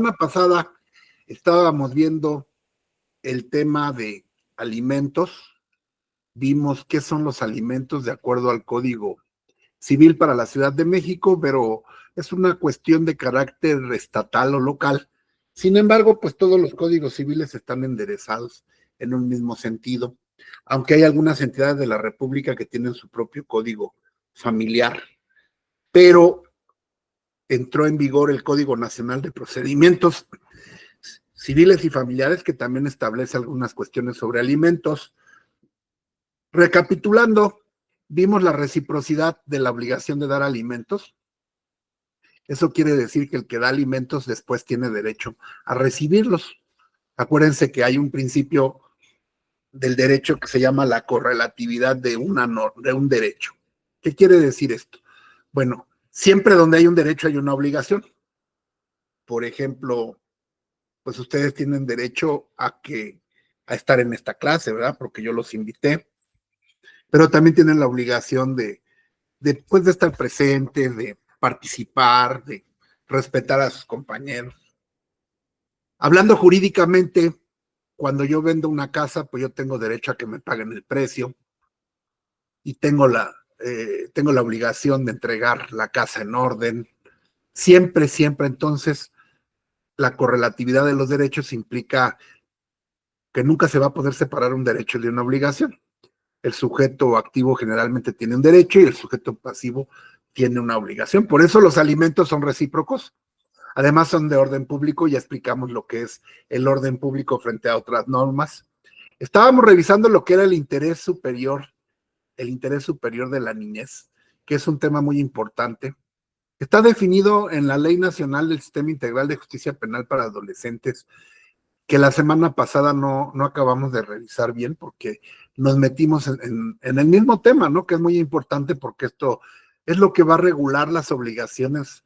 semana pasada estábamos viendo el tema de alimentos, vimos qué son los alimentos de acuerdo al Código Civil para la Ciudad de México, pero es una cuestión de carácter estatal o local. Sin embargo, pues todos los códigos civiles están enderezados en un mismo sentido, aunque hay algunas entidades de la República que tienen su propio código familiar, pero entró en vigor el Código Nacional de Procedimientos Civiles y Familiares, que también establece algunas cuestiones sobre alimentos. Recapitulando, vimos la reciprocidad de la obligación de dar alimentos. Eso quiere decir que el que da alimentos después tiene derecho a recibirlos. Acuérdense que hay un principio del derecho que se llama la correlatividad de un derecho. ¿Qué quiere decir esto? Bueno, siempre donde hay un derecho hay una obligación. Por ejemplo, pues ustedes tienen derecho a estar en esta clase, ¿verdad? Porque yo los invité, pero también tienen la obligación de estar presentes, de participar, de respetar a sus compañeros. Hablando jurídicamente, cuando yo vendo una casa, pues yo tengo derecho a que me paguen el precio y tengo la obligación de entregar la casa en orden. Siempre, entonces, la correlatividad de los derechos implica que nunca se va a poder separar un derecho de una obligación. El sujeto activo generalmente tiene un derecho y el sujeto pasivo tiene una obligación. Por eso los alimentos son recíprocos. Además son de orden público, ya explicamos lo que es el orden público frente a otras normas. Estábamos revisando lo que era el interés superior de la niñez, que es un tema muy importante. Está definido en la Ley Nacional del Sistema Integral de Justicia Penal para Adolescentes, que la semana pasada no acabamos de revisar bien porque nos metimos en el mismo tema, ¿no? Que es muy importante porque esto es lo que va a regular las obligaciones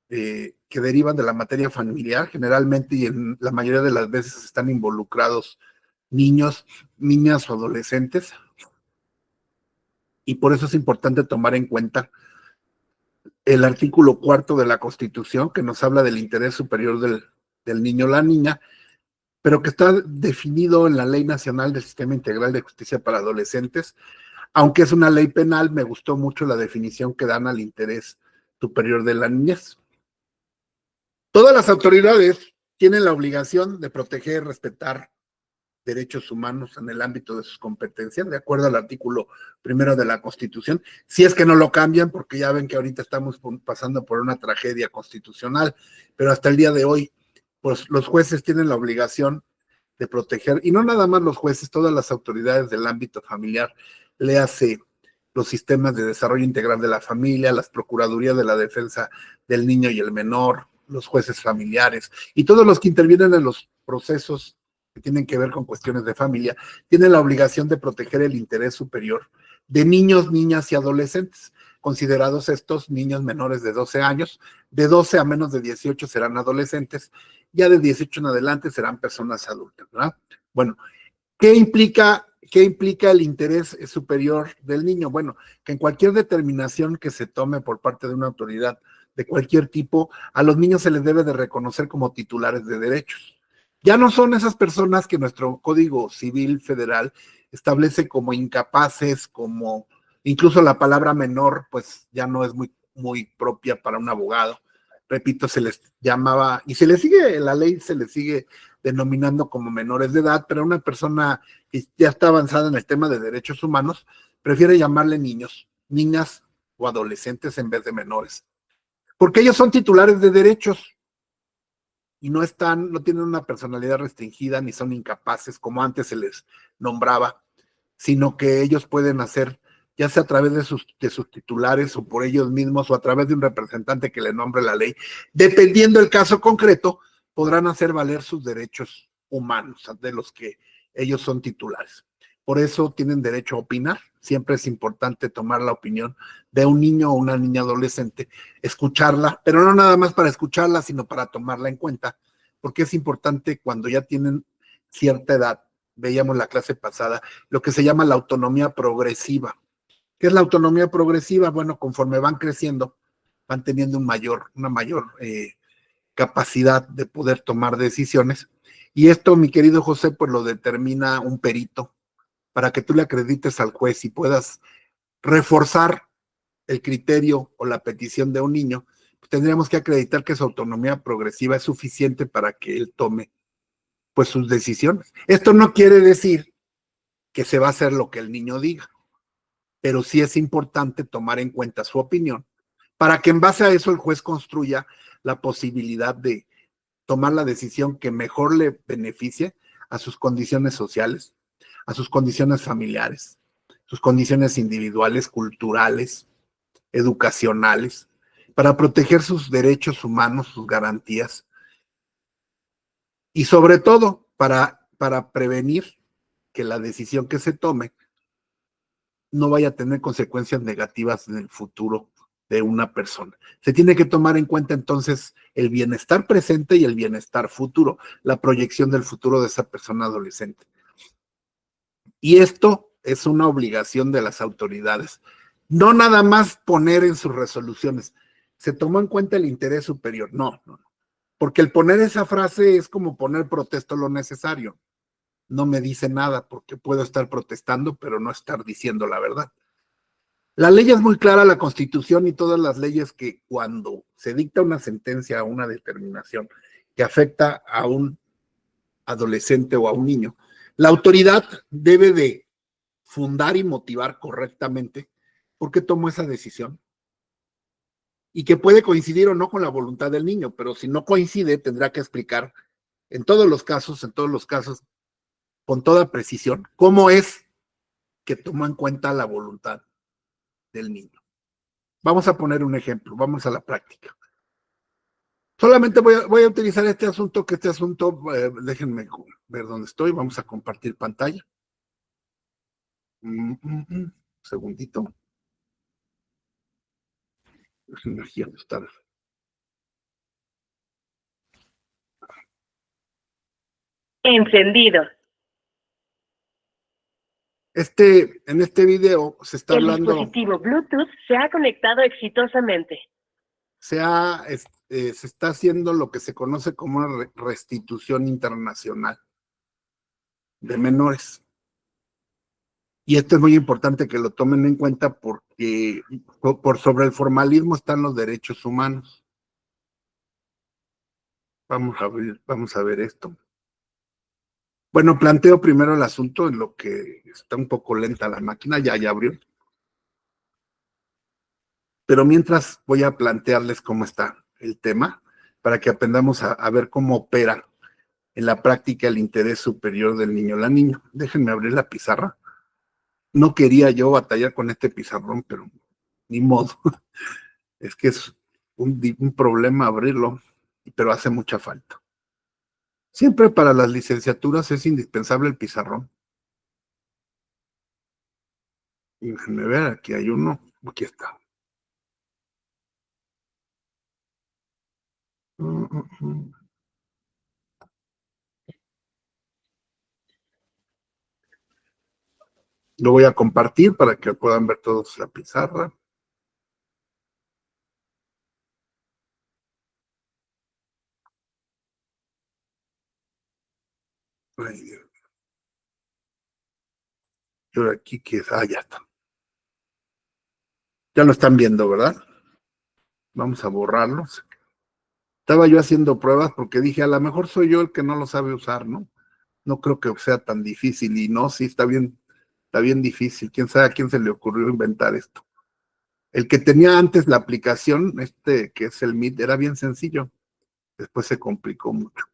que derivan de la materia familiar, generalmente y en la mayoría de las veces están involucrados niños, niñas o adolescentes, y por eso es importante tomar en cuenta el artículo 4 de la Constitución, que nos habla del interés superior del niño o la niña, pero que está definido en la Ley Nacional del Sistema Integral de Justicia para Adolescentes. Aunque es una ley penal, me gustó mucho la definición que dan al interés superior de la niñez. Todas las autoridades tienen la obligación de proteger y respetar derechos humanos en el ámbito de sus competencias, de acuerdo al artículo 1 de la Constitución, si es que no lo cambian, porque ya ven que ahorita estamos pasando por una tragedia constitucional, pero hasta el día de hoy, pues los jueces tienen la obligación de proteger, y no nada más los jueces, todas las autoridades del ámbito familiar, léase los sistemas de desarrollo integral de la familia, las procuradurías de la defensa del niño y el menor, los jueces familiares, y todos los que intervienen en los procesos que tienen que ver con cuestiones de familia, tienen la obligación de proteger el interés superior de niños, niñas y adolescentes, considerados estos niños menores de 12 años, de 12 a menos de 18 serán adolescentes, ya de 18 en adelante serán personas adultas, ¿verdad? Bueno, ¿qué implica el interés superior del niño? Bueno, que en cualquier determinación que se tome por parte de una autoridad de cualquier tipo, a los niños se les debe de reconocer como titulares de derechos. Ya no son esas personas que nuestro Código Civil Federal establece como incapaces, como incluso la palabra menor, pues ya no es muy propia para un abogado. Repito, se les llamaba, y la ley se les sigue denominando como menores de edad, pero una persona que ya está avanzada en el tema de derechos humanos prefiere llamarle niños, niñas o adolescentes en vez de menores, porque ellos son titulares de derechos y no tienen una personalidad restringida ni son incapaces como antes se les nombraba, sino que ellos pueden hacer, ya sea a través de sus titulares o por ellos mismos o a través de un representante que le nombre la ley, dependiendo del caso concreto, podrán hacer valer sus derechos humanos de los que ellos son titulares. Por eso tienen derecho a opinar. Siempre es importante tomar la opinión de un niño o una niña adolescente, escucharla, pero no nada más para escucharla, sino para tomarla en cuenta, porque es importante cuando ya tienen cierta edad. Veíamos la clase pasada, lo que se llama la autonomía progresiva. ¿Qué es la autonomía progresiva? Bueno, conforme van creciendo, van teniendo una mayor capacidad de poder tomar decisiones. Y esto, mi querido José, pues lo determina un perito para que tú le acredites al juez y puedas reforzar el criterio o la petición de un niño. Pues tendríamos que acreditar que su autonomía progresiva es suficiente para que él tome pues sus decisiones. Esto no quiere decir que se va a hacer lo que el niño diga, pero sí es importante tomar en cuenta su opinión para que en base a eso el juez construya la posibilidad de tomar la decisión que mejor le beneficie a sus condiciones sociales, a sus condiciones familiares, sus condiciones individuales, culturales, educacionales, para proteger sus derechos humanos, sus garantías y sobre todo para prevenir que la decisión que se tome no vaya a tener consecuencias negativas en el futuro de una persona. Se tiene que tomar en cuenta entonces el bienestar presente y el bienestar futuro, la proyección del futuro de esa persona adolescente. Y esto es una obligación de las autoridades. No nada más poner en sus resoluciones, se tomó en cuenta el interés superior. No, no, no. Porque el poner esa frase es como poner protesto lo necesario. No me dice nada porque puedo estar protestando, pero no estar diciendo la verdad. La ley es muy clara, la Constitución y todas las leyes, que cuando se dicta una sentencia o una determinación que afecta a un adolescente o a un niño, la autoridad debe de fundar y motivar correctamente por qué tomó esa decisión y que puede coincidir o no con la voluntad del niño, pero si no coincide tendrá que explicar en todos los casos, con toda precisión, cómo es que tomó en cuenta la voluntad del niño. Vamos a poner un ejemplo, vamos a la práctica. Solamente voy a utilizar este asunto, déjenme ver dónde estoy, vamos a compartir pantalla. Segundito. Energía estar. Encendido. En este video se está hablando. El dispositivo Bluetooth se ha conectado exitosamente. Se está haciendo lo que se conoce como una restitución internacional de menores. Y esto es muy importante que lo tomen en cuenta porque por sobre el formalismo están los derechos humanos. Vamos a ver esto. Bueno, planteo primero el asunto en lo que está un poco lenta la máquina, ya abrió. Pero mientras voy a plantearles cómo está el tema para que aprendamos a ver cómo opera en la práctica el interés superior del niño o la niña. Déjenme abrir la pizarra. No quería yo batallar con este pizarrón, pero ni modo. Es que es un problema abrirlo, pero hace mucha falta. Siempre para las licenciaturas es indispensable el pizarrón. Déjenme ver, aquí hay uno. Aquí está. Lo voy a compartir para que puedan ver todos la pizarra. Yo aquí que ya está. Ya lo están viendo, ¿verdad? Vamos a borrarlos. Estaba yo haciendo pruebas porque dije, a lo mejor soy yo el que no lo sabe usar, ¿no? No creo que sea tan difícil. Y no, sí, está bien difícil. ¿Quién sabe a quién se le ocurrió inventar esto? El que tenía antes la aplicación, que es el Meet, era bien sencillo. Después se complicó mucho.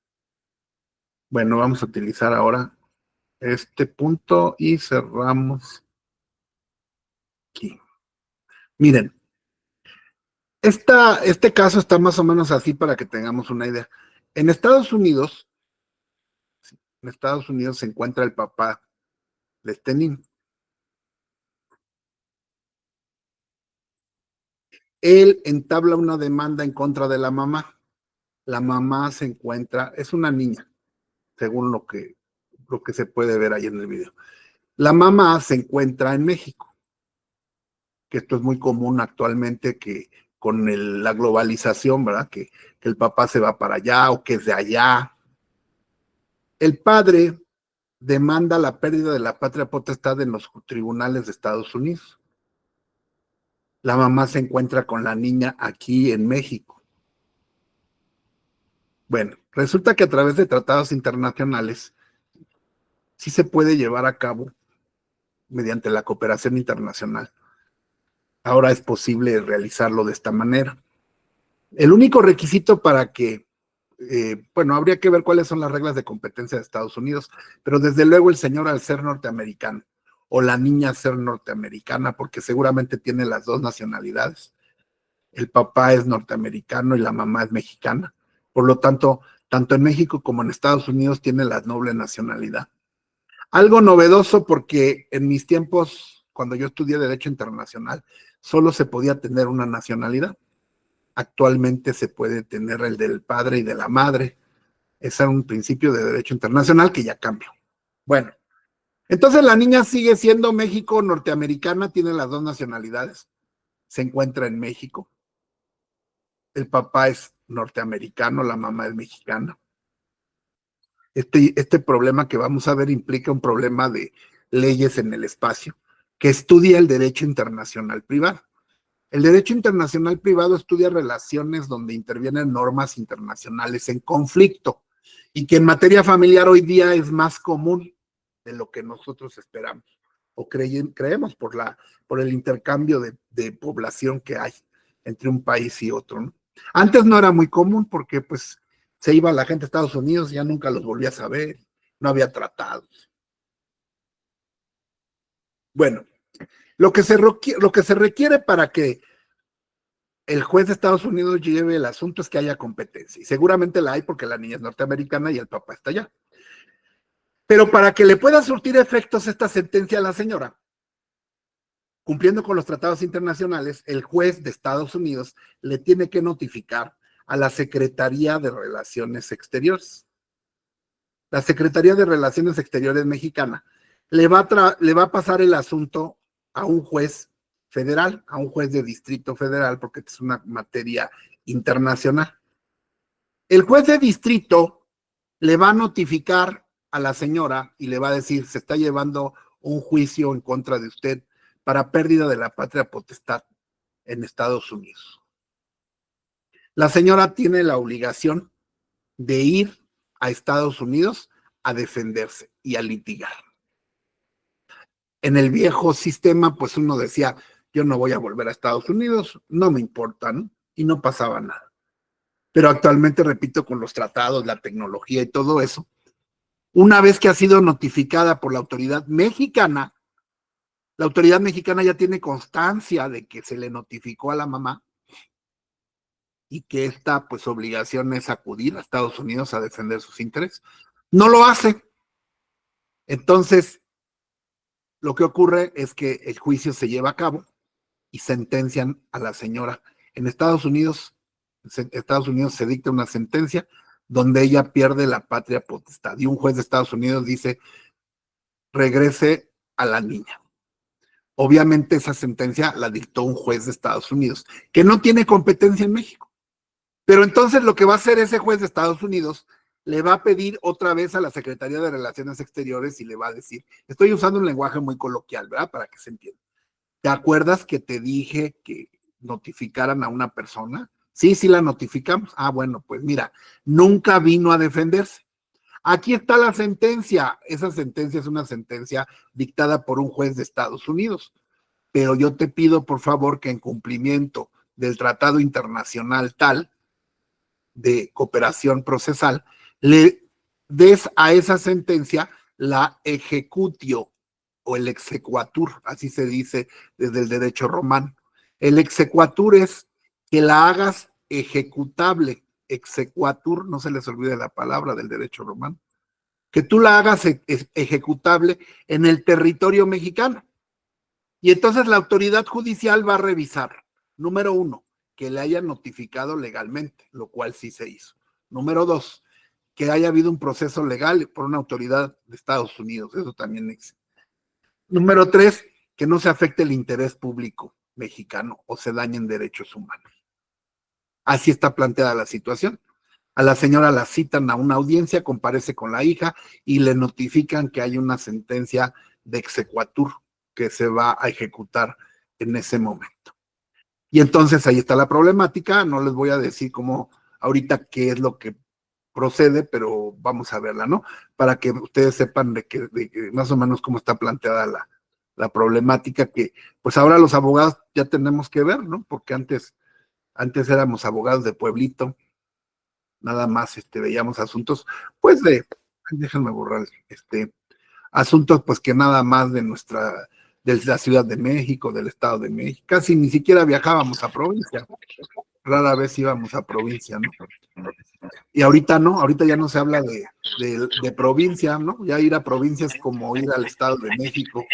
Bueno, vamos a utilizar ahora este punto y cerramos aquí. Miren, este caso está más o menos así para que tengamos una idea. En Estados Unidos se encuentra el papá de este niño. Él entabla una demanda en contra de la mamá. La mamá se encuentra, es una niña, según lo que se puede ver ahí en el video. La mamá se encuentra en México, que esto es muy común actualmente, que la globalización, ¿verdad? Que el papá se va para allá o que es de allá. El padre demanda la pérdida de la patria potestad en los tribunales de Estados Unidos. La mamá se encuentra con la niña aquí en México. Bueno, resulta que a través de tratados internacionales sí se puede llevar a cabo mediante la cooperación internacional. Ahora es posible realizarlo de esta manera. El único requisito para que, bueno, habría que ver cuáles son las reglas de competencia de Estados Unidos, pero desde luego el señor al ser norteamericano o la niña al ser norteamericana, porque seguramente tiene las dos nacionalidades. El papá es norteamericano y la mamá es mexicana. Por lo tanto, tanto en México como en Estados Unidos tiene la doble nacionalidad. Algo novedoso porque en mis tiempos, cuando yo estudié Derecho Internacional, solo se podía tener una nacionalidad. Actualmente se puede tener el del padre y de la madre. Ese era un principio de Derecho Internacional que ya cambió. Bueno, entonces la niña sigue siendo México norteamericana, tiene las dos nacionalidades. Se encuentra en México. El papá es norteamericano, la mamá es mexicana. Este problema que vamos a ver implica un problema de leyes en el espacio, que estudia el derecho internacional privado. El derecho internacional privado estudia relaciones donde intervienen normas internacionales en conflicto y que en materia familiar hoy día es más común de lo que nosotros esperamos o creemos por el intercambio de población que hay entre un país y otro, ¿no? Antes no era muy común porque pues se iba la gente a Estados Unidos y ya nunca los volvía a saber, no había tratados. Bueno, lo que se requiere para que el juez de Estados Unidos lleve el asunto es que haya competencia. Y seguramente la hay porque la niña es norteamericana y el papá está allá. Pero para que le pueda surtir efectos esta sentencia a la señora, cumpliendo con los tratados internacionales, el juez de Estados Unidos le tiene que notificar a la Secretaría de Relaciones Exteriores. La Secretaría de Relaciones Exteriores mexicana le va a pasar el asunto a un juez federal, a un juez de distrito federal, porque es una materia internacional. El juez de distrito le va a notificar a la señora y le va a decir, se está llevando un juicio en contra de usted para pérdida de la patria potestad en Estados Unidos. La señora tiene la obligación de ir a Estados Unidos a defenderse y a litigar. En el viejo sistema, pues uno decía, yo no voy a volver a Estados Unidos, no me importa, ¿no? Y no pasaba nada. Pero actualmente, repito, con los tratados, la tecnología y todo eso, una vez que ha sido notificada por la autoridad mexicana ya tiene constancia de que se le notificó a la mamá y que esta, pues, obligación es acudir a Estados Unidos a defender sus intereses. No lo hace. Entonces, lo que ocurre es que el juicio se lleva a cabo y sentencian a la señora. En Estados Unidos se dicta una sentencia donde ella pierde la patria potestad y un juez de Estados Unidos dice, regrese a la niña. Obviamente esa sentencia la dictó un juez de Estados Unidos, que no tiene competencia en México. Pero entonces lo que va a hacer ese juez de Estados Unidos, le va a pedir otra vez a la Secretaría de Relaciones Exteriores y le va a decir, estoy usando un lenguaje muy coloquial, ¿verdad? Para que se entienda. ¿Te acuerdas que te dije que notificaran a una persona? Sí, sí la notificamos. Ah, bueno, pues mira, nunca vino a defenderse. Aquí está la sentencia. Esa sentencia es una sentencia dictada por un juez de Estados Unidos. Pero yo te pido, por favor, que en cumplimiento del tratado internacional tal de cooperación procesal, le des a esa sentencia la ejecutio o el exequatur, así se dice desde el derecho romano. El exequatur es que la hagas ejecutable. Exequatur, no se les olvide la palabra del derecho romano. Que tú la hagas ejecutable en el territorio mexicano. Y entonces la autoridad judicial va a revisar, número uno, que le haya notificado legalmente, lo cual sí se hizo. Número dos, que haya habido un proceso legal por una autoridad de Estados Unidos, eso también existe. Número tres, que no se afecte el interés público mexicano o se dañen derechos humanos. Así está planteada la situación. A la señora la citan a una audiencia, comparece con la hija y le notifican que hay una sentencia de exequatur que se va a ejecutar en ese momento. Y entonces ahí está la problemática. No les voy a decir cómo ahorita qué es lo que procede, pero vamos a verla, ¿no? Para que ustedes sepan de que más o menos cómo está planteada la problemática que, pues ahora los abogados ya tenemos que ver, ¿no? Porque antes éramos abogados de pueblito, nada más veíamos asuntos, pues déjenme borrar, asuntos pues que nada más de la Ciudad de México, del Estado de México, casi ni siquiera viajábamos a provincia, rara vez íbamos a provincia, ¿no? Y ahorita no, ahorita ya no se habla de provincia, ¿no? Ya ir a provincia es como ir al Estado de México,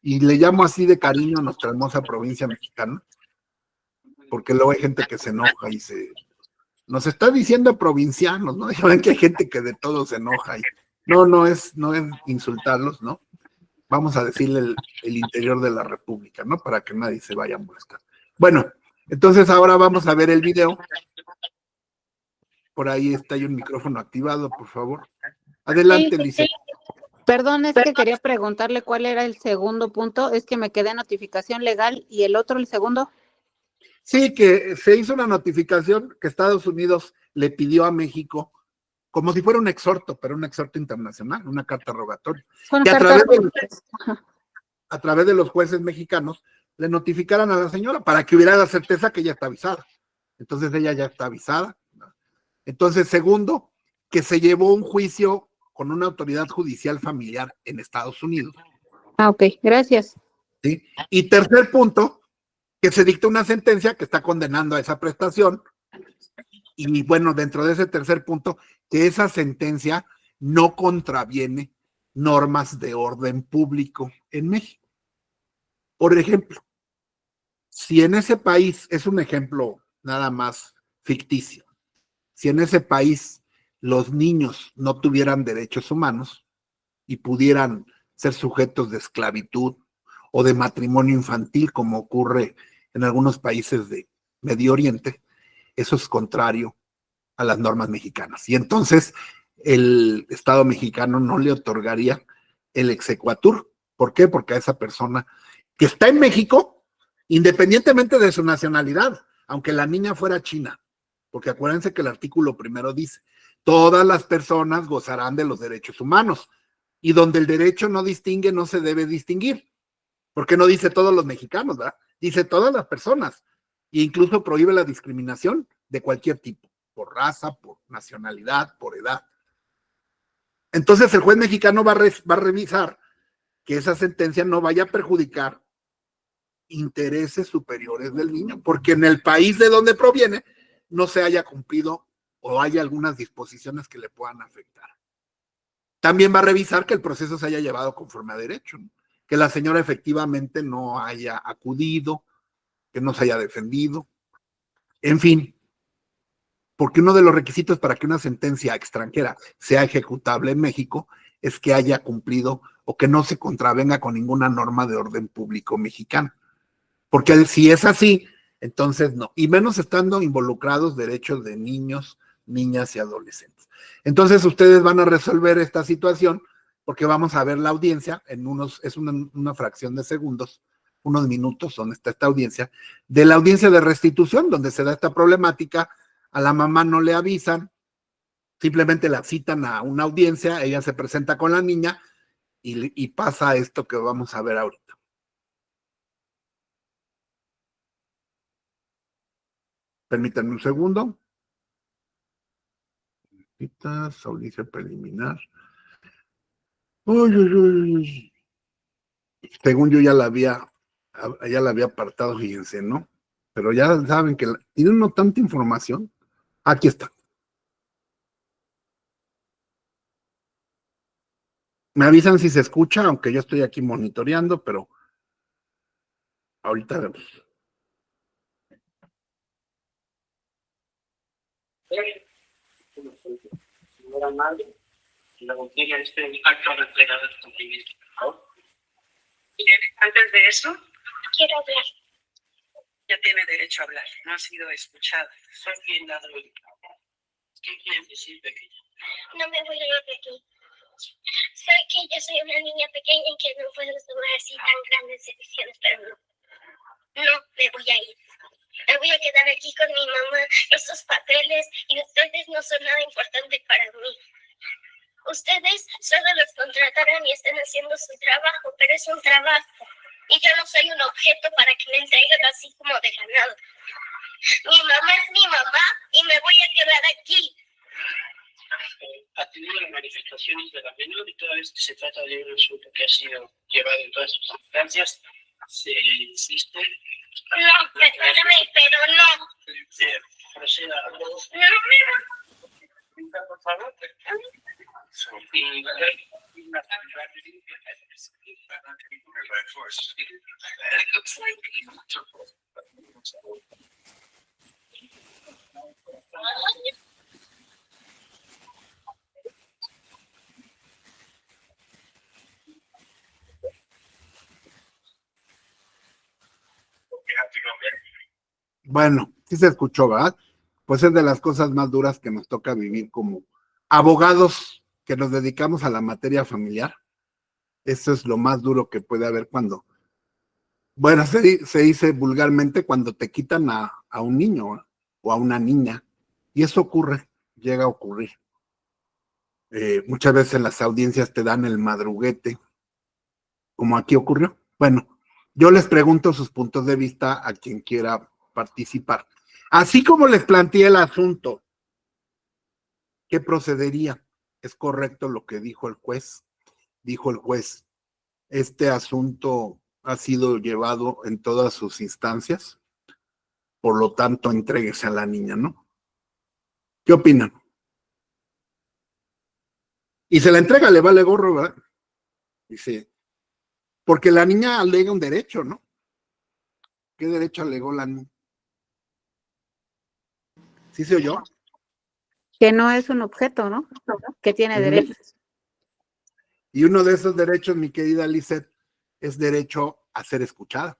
y le llamo así de cariño a nuestra hermosa provincia mexicana, porque luego hay gente que se enoja y nos está diciendo provincianos, ¿no? Ya ven que hay gente que de todo se enoja y no es insultarlos, ¿no? Vamos a decirle el interior de la República, ¿no? Para que nadie se vaya a molestar. Bueno, entonces ahora vamos a ver el video. Por ahí está un micrófono activado, por favor. Adelante, Lice. Perdón, es que quería preguntarle cuál era el segundo punto. Es que me quedé en notificación legal y el otro, el segundo. Sí, que se hizo una notificación que Estados Unidos le pidió a México, como si fuera un exhorto, pero un exhorto internacional, una carta rogatoria. Bueno, Que a través de los jueces mexicanos le notificaran a la señora para que hubiera la certeza que ella está avisada. Entonces ella ya está avisada. Entonces, segundo, que se llevó un juicio con una autoridad judicial familiar en Estados Unidos. Ok, gracias. ¿Sí? Y tercer punto, que se dicta una sentencia que está condenando a esa prestación. Y bueno, dentro de ese tercer punto, que esa sentencia no contraviene normas de orden público en México. Por ejemplo, si en ese país, es un ejemplo nada más ficticio, si en ese país los niños no tuvieran derechos humanos y pudieran ser sujetos de esclavitud o de matrimonio infantil, como ocurre en algunos países de Medio Oriente, eso es contrario a las normas mexicanas. Y entonces el Estado mexicano no le otorgaría el exequatur. ¿Por qué? Porque a esa persona que está en México, independientemente de su nacionalidad, aunque la niña fuera china, porque acuérdense que el artículo primero dice, todas las personas gozarán de los derechos humanos, y donde el derecho no distingue, no se debe distinguir, porque no dice todos los mexicanos, ¿verdad? Dice todas las personas, e incluso prohíbe la discriminación de cualquier tipo, por raza, por nacionalidad, por edad. Entonces el juez mexicano va a revisar que esa sentencia no vaya a perjudicar intereses superiores del niño, porque en el país de donde proviene no se haya cumplido o haya algunas disposiciones que le puedan afectar. También va a revisar que el proceso se haya llevado conforme a derecho, ¿no? Que la señora efectivamente no haya acudido, que no se haya defendido, en fin, porque uno de los requisitos para que una sentencia extranjera sea ejecutable en México es que haya cumplido o que no se contravenga con ninguna norma de orden público mexicano. Porque si es así, entonces no, y menos estando involucrados derechos de niños, niñas y adolescentes. Entonces ustedes van a resolver esta situación porque vamos a ver la audiencia es una fracción de segundos, unos minutos donde está esta audiencia, de la audiencia de restitución donde se da esta problemática, a la mamá no le avisan, simplemente la citan a una audiencia, ella se presenta con la niña y pasa esto que vamos a ver ahorita. Permítanme un segundo. Audiencia preliminar. Uy, uy, uy. Según yo ya la había apartado, fíjense, ¿no? Pero ya saben que tiene uno tanta información. Aquí está. Me avisan si se escucha, aunque yo estoy aquí monitoreando, pero ahorita vemos. Señora madre, la botella acto de entrega de cumplimiento. Antes de eso, quiero ver. niña tiene derecho a hablar, no ha sido escuchada. Soy quien la doy. ¿Qué quieres decir, pequeña? No me voy a ir de aquí. Sé que yo soy una niña pequeña y que no puedo tomar así tan grandes decisiones, pero no. No me voy a ir. Me voy a quedar aquí con mi mamá. Esos papeles y ustedes no son nada importante para mí. Ustedes solo los contrataron y están haciendo su trabajo, pero es un trabajo. Y yo no soy un objeto para que me entreguen así como de ganado. Mi mamá es mi mamá y me voy a quedar aquí. Atendiendo las manifestaciones de la menor y toda vez que se trata de un asunto que ha sido llevado en todas sus instancias, se insiste. No, perdóname, pero no. Proceda a todos. No, Por favor. Y Bueno, sí se escuchó, ¿verdad? Pues es de las cosas más duras que nos toca vivir como abogados que nos dedicamos a la materia familiar. Eso es lo más duro que puede haber cuando, bueno, se dice vulgarmente cuando te quitan a un niño, ¿eh? O a una niña. Y eso ocurre, llega a ocurrir. Muchas veces las audiencias te dan el madruguete, como aquí ocurrió. Bueno, yo les pregunto sus puntos de vista a quien quiera participar. Así como les planteé el asunto, ¿qué procedería? ¿Es correcto lo que dijo el juez? Dijo el juez, este asunto ha sido llevado en todas sus instancias, por lo tanto, entréguese a la niña, ¿no? ¿Qué opinan? Y se la entrega, le vale gorro, ¿verdad? Dice, porque la niña alega un derecho, ¿no? ¿Qué derecho alegó la niña? ¿Sí se oyó? Que no es un objeto, ¿no? Que tiene derechos. Y uno de esos derechos, mi querida Lizeth, es derecho a ser escuchada.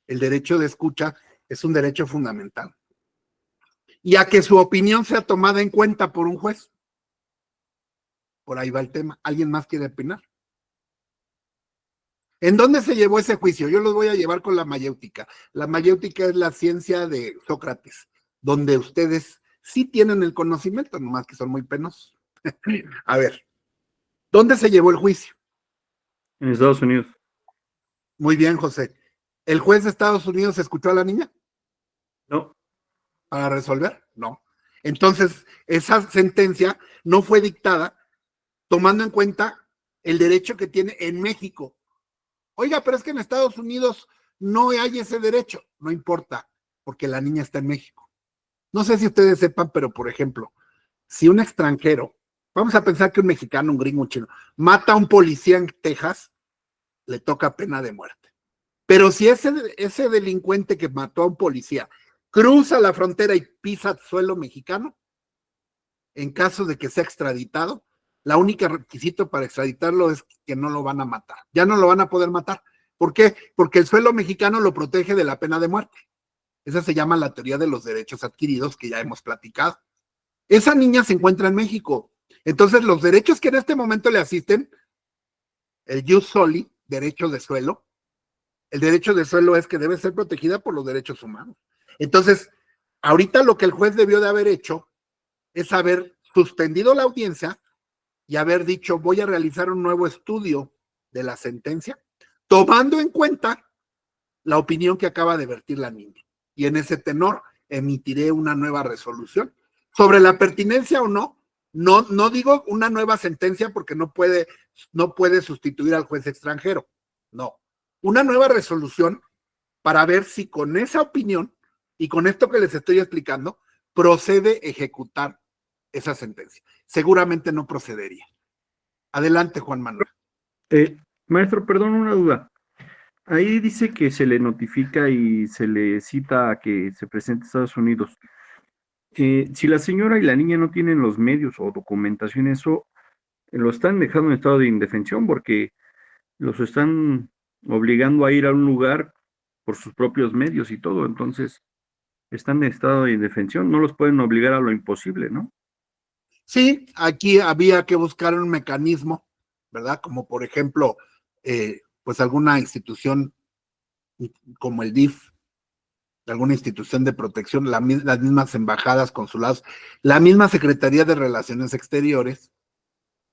El derecho de escucha es un derecho fundamental. Y a que su opinión sea tomada en cuenta por un juez. Por ahí va el tema. ¿Alguien más quiere opinar? ¿En dónde se llevó ese juicio? Yo los voy a llevar con la mayéutica. La mayéutica es la ciencia de Sócrates, donde ustedes sí tienen el conocimiento, nomás que son muy penosos. A ver, ¿dónde se llevó el juicio? En Estados Unidos. Muy bien, José. ¿El juez de Estados Unidos escuchó a la niña? No. ¿Para resolver? No. Entonces, esa sentencia no fue dictada tomando en cuenta el derecho que tiene en México. Oiga, pero es que en Estados Unidos no hay ese derecho. No importa, porque la niña está en México. No sé si ustedes sepan, pero por ejemplo, si un extranjero, vamos a pensar que un mexicano, un gringo, un chino, mata a un policía en Texas, le toca pena de muerte. Pero si ese delincuente que mató a un policía cruza la frontera y pisa suelo mexicano, en caso de que sea extraditado, la única requisito para extraditarlo es que no lo van a matar. Ya no lo van a poder matar. ¿Por qué? Porque el suelo mexicano lo protege de la pena de muerte. Esa se llama la teoría de los derechos adquiridos que ya hemos platicado. Esa niña se encuentra en México. Entonces, los derechos que en este momento le asisten, el jus soli, derecho de suelo, el derecho de suelo es que debe ser protegida por los derechos humanos. Entonces, ahorita lo que el juez debió de haber hecho es haber suspendido la audiencia y haber dicho, voy a realizar un nuevo estudio de la sentencia, tomando en cuenta la opinión que acaba de vertir la niña. Y en ese tenor emitiré una nueva resolución. Sobre la pertinencia o no, no digo una nueva sentencia porque no puede sustituir al juez extranjero. No, una nueva resolución para ver si con esa opinión y con esto que les estoy explicando, procede ejecutar esa sentencia. Seguramente no procedería. Adelante, Juan Manuel. Maestro, perdón, una duda. Ahí dice que se le notifica y se le cita a que se presente a Estados Unidos. Si la señora y la niña no tienen los medios o documentación, eso lo están dejando en estado de indefensión porque los están obligando a ir a un lugar por sus propios medios y todo, entonces están en estado de indefensión, no los pueden obligar a lo imposible, ¿no? Sí, aquí había que buscar un mecanismo, ¿verdad? Como por ejemplo, pues alguna institución como el DIF, alguna institución de protección, las mismas embajadas, consulados, la misma Secretaría de Relaciones Exteriores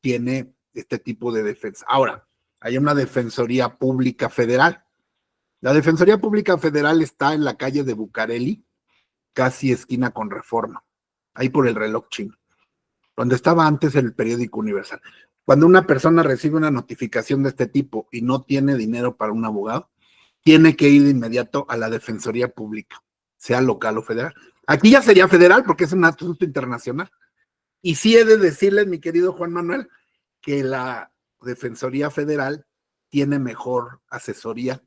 tiene este tipo de defensa. Ahora, hay una Defensoría Pública Federal. La Defensoría Pública Federal está en la calle de Bucareli, casi esquina con Reforma, ahí por el reloj chino, donde estaba antes el periódico Universal. Cuando una persona recibe una notificación de este tipo y no tiene dinero para un abogado, tiene que ir de inmediato a la Defensoría Pública, sea local o federal. Aquí ya sería federal porque es un asunto internacional. Y sí he de decirles, mi querido Juan Manuel, que la Defensoría Federal tiene mejor asesoría.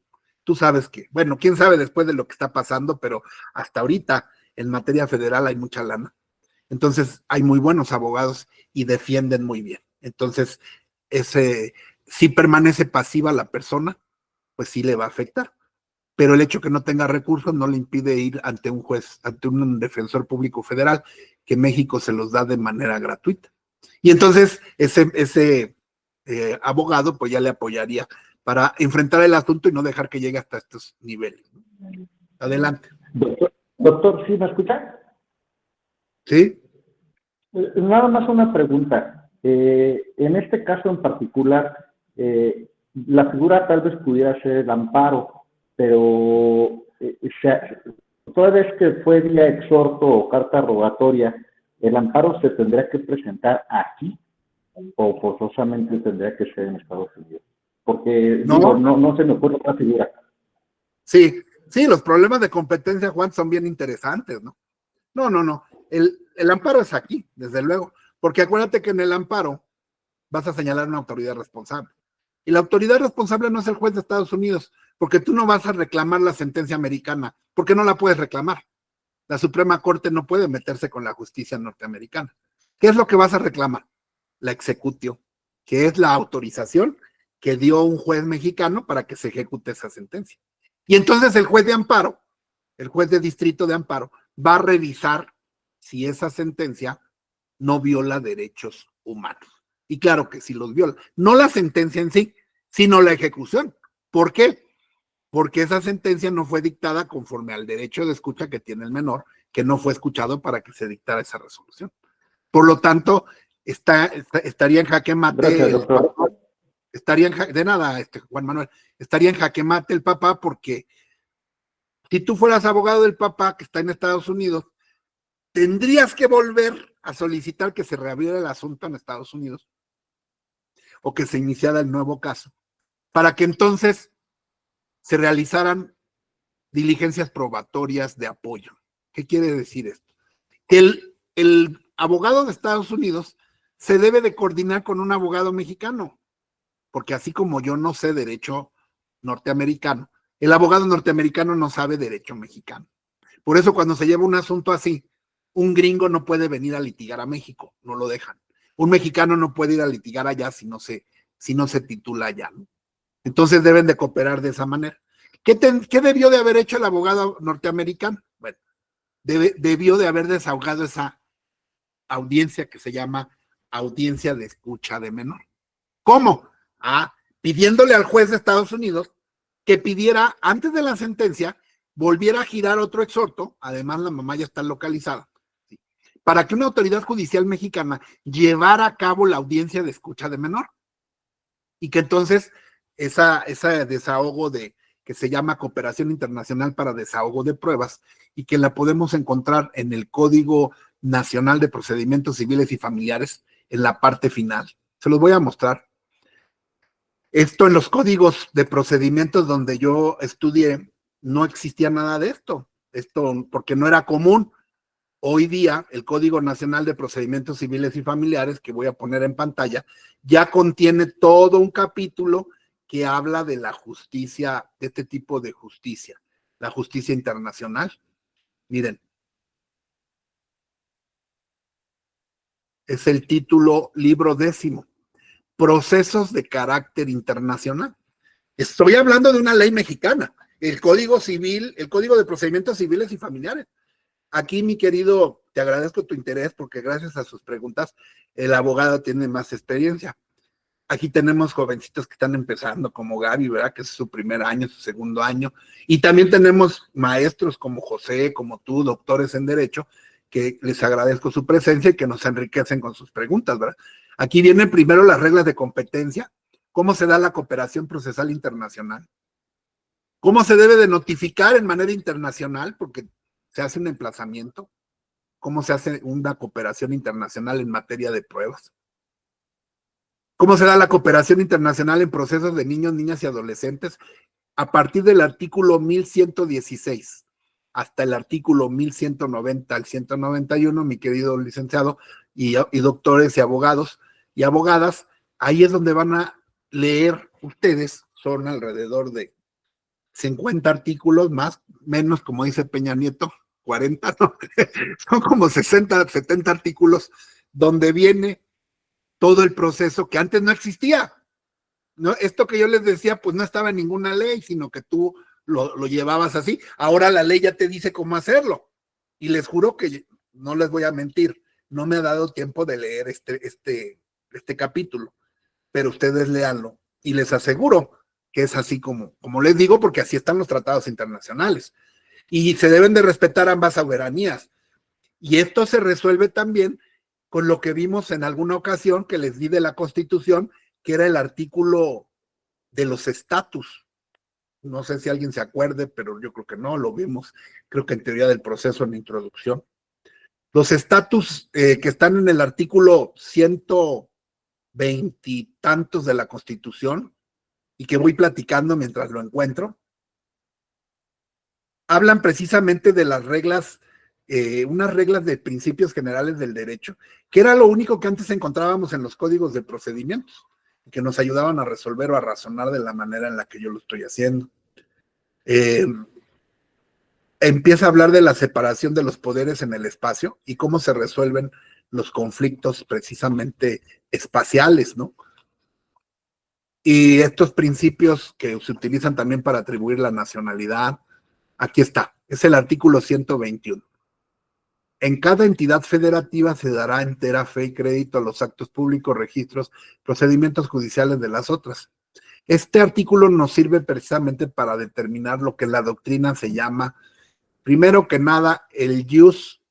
Tú sabes que, bueno, quién sabe después de lo que está pasando, pero hasta ahorita en materia federal hay mucha lana. Entonces hay muy buenos abogados y defienden muy bien. Entonces, si permanece pasiva la persona, pues sí le va a afectar. Pero el hecho que no tenga recursos no le impide ir ante un juez, ante un defensor público federal, que México se los da de manera gratuita. Y entonces ese abogado pues ya le apoyaría para enfrentar el asunto y no dejar que llegue hasta estos niveles. Adelante. Doctor, ¿sí me escucha? ¿Sí? Nada más una pregunta. En este caso en particular, la figura tal vez pudiera ser el amparo, pero toda vez que fue vía exhorto o carta rogatoria, ¿el amparo se tendría que presentar aquí o forzosamente tendría que ser en Estados Unidos? Porque no se me ocurre otra figura. Sí, los problemas de competencia, Juan, son bien interesantes, ¿no? No. El amparo es aquí, desde luego, porque acuérdate que en el amparo vas a señalar una autoridad responsable. Y la autoridad responsable no es el juez de Estados Unidos, porque tú no vas a reclamar la sentencia americana, porque no la puedes reclamar. La Suprema Corte no puede meterse con la justicia norteamericana. ¿Qué es lo que vas a reclamar? La executio, que es la autorización que dio un juez mexicano para que se ejecute esa sentencia. Y entonces el juez de amparo, el juez de distrito de amparo, va a revisar si esa sentencia no viola derechos humanos. Y claro que sí los viola. No la sentencia en sí, sino la ejecución. ¿Por qué? Porque esa sentencia no fue dictada conforme al derecho de escucha que tiene el menor, que no fue escuchado para que se dictara esa resolución. Por lo tanto, estaría en jaque mate. Gracias, doctor. De nada, Juan Manuel, estaría en jaque mate el papá, porque si tú fueras abogado del papá que está en Estados Unidos, tendrías que volver a solicitar que se reabriera el asunto en Estados Unidos o que se iniciara el nuevo caso, para que entonces se realizaran diligencias probatorias de apoyo. ¿Qué quiere decir esto? Que el abogado de Estados Unidos se debe de coordinar con un abogado mexicano, porque así como yo no sé derecho norteamericano, el abogado norteamericano no sabe derecho mexicano. Por eso cuando se lleva un asunto así, un gringo no puede venir a litigar a México, no lo dejan. Un mexicano no puede ir a litigar allá si no se titula allá, ¿no? Entonces deben de cooperar de esa manera. ¿Qué debió de haber hecho el abogado norteamericano? Bueno, debió de haber desahogado esa audiencia que se llama audiencia de escucha de menor. ¿Cómo? Pidiéndole al juez de Estados Unidos que pidiera, antes de la sentencia, volviera a girar otro exhorto, además la mamá ya está localizada, ¿sí?, para que una autoridad judicial mexicana llevara a cabo la audiencia de escucha de menor. Y que entonces ese desahogo que se llama Cooperación Internacional para Desahogo de Pruebas, y que la podemos encontrar en el Código Nacional de Procedimientos Civiles y Familiares, en la parte final. Se los voy a mostrar. Esto en los códigos de procedimientos donde yo estudié, no existía nada de esto. Esto porque no era común. Hoy día, el Código Nacional de Procedimientos Civiles y Familiares, que voy a poner en pantalla, ya contiene todo un capítulo que habla de la justicia, de este tipo de justicia, la justicia internacional. Miren, es el título, libro 10, procesos de carácter internacional. Estoy hablando de una ley mexicana el Código Civil, el Código de Procedimientos Civiles y Familiares. Aquí, mi querido, te agradezco tu interés porque gracias a sus preguntas, el abogado tiene más experiencia. Aquí tenemos jovencitos que están empezando, como Gaby, ¿verdad? Que es su primer año, su segundo año. Y también tenemos maestros como José, como tú, doctores en Derecho, que les agradezco su presencia y que nos enriquecen con sus preguntas, ¿verdad? Aquí vienen primero las reglas de competencia, cómo se da la cooperación procesal internacional, cómo se debe de notificar en manera internacional, porque se hace un emplazamiento, cómo se hace una cooperación internacional en materia de pruebas, cómo se da la cooperación internacional en procesos de niños, niñas y adolescentes a partir del artículo 1116 hasta el artículo 1190 al 191, mi querido licenciado y doctores y abogados y abogadas, ahí es donde van a leer ustedes, son alrededor de 50 artículos más, menos, como dice Peña Nieto, 40, ¿no? Son como 60, 70 artículos donde viene todo el proceso que antes no existía. ¿No? Esto que yo les decía, pues no estaba en ninguna ley, sino que tú lo llevabas así. Ahora la ley ya te dice cómo hacerlo. Y les juro que no les voy a mentir, no me ha dado tiempo de leer este capítulo, pero ustedes léanlo y les aseguro que es así como les digo, porque así están los tratados internacionales. Y se deben de respetar ambas soberanías. Y esto se resuelve también con lo que vimos en alguna ocasión que les di de la Constitución, que era el artículo de los estatus. No sé si alguien se acuerde, pero yo creo que no, lo vimos, creo que en teoría del proceso en la introducción. Los estatus que están en el artículo 120 y tantos de la Constitución, y que voy platicando mientras lo encuentro, hablan precisamente de las reglas, unas reglas de principios generales del derecho, que era lo único que antes encontrábamos en los códigos de procedimientos, que nos ayudaban a resolver o a razonar de la manera en la que yo lo estoy haciendo. Empieza a hablar de la separación de los poderes en el espacio y cómo se resuelven los conflictos precisamente espaciales, ¿no? Y estos principios que se utilizan también para atribuir la nacionalidad, aquí está, es el artículo 121. En cada entidad federativa se dará entera fe y crédito a los actos públicos, registros, procedimientos judiciales de las otras. Este artículo nos sirve precisamente para determinar lo que en la doctrina se llama, primero que nada, el jus,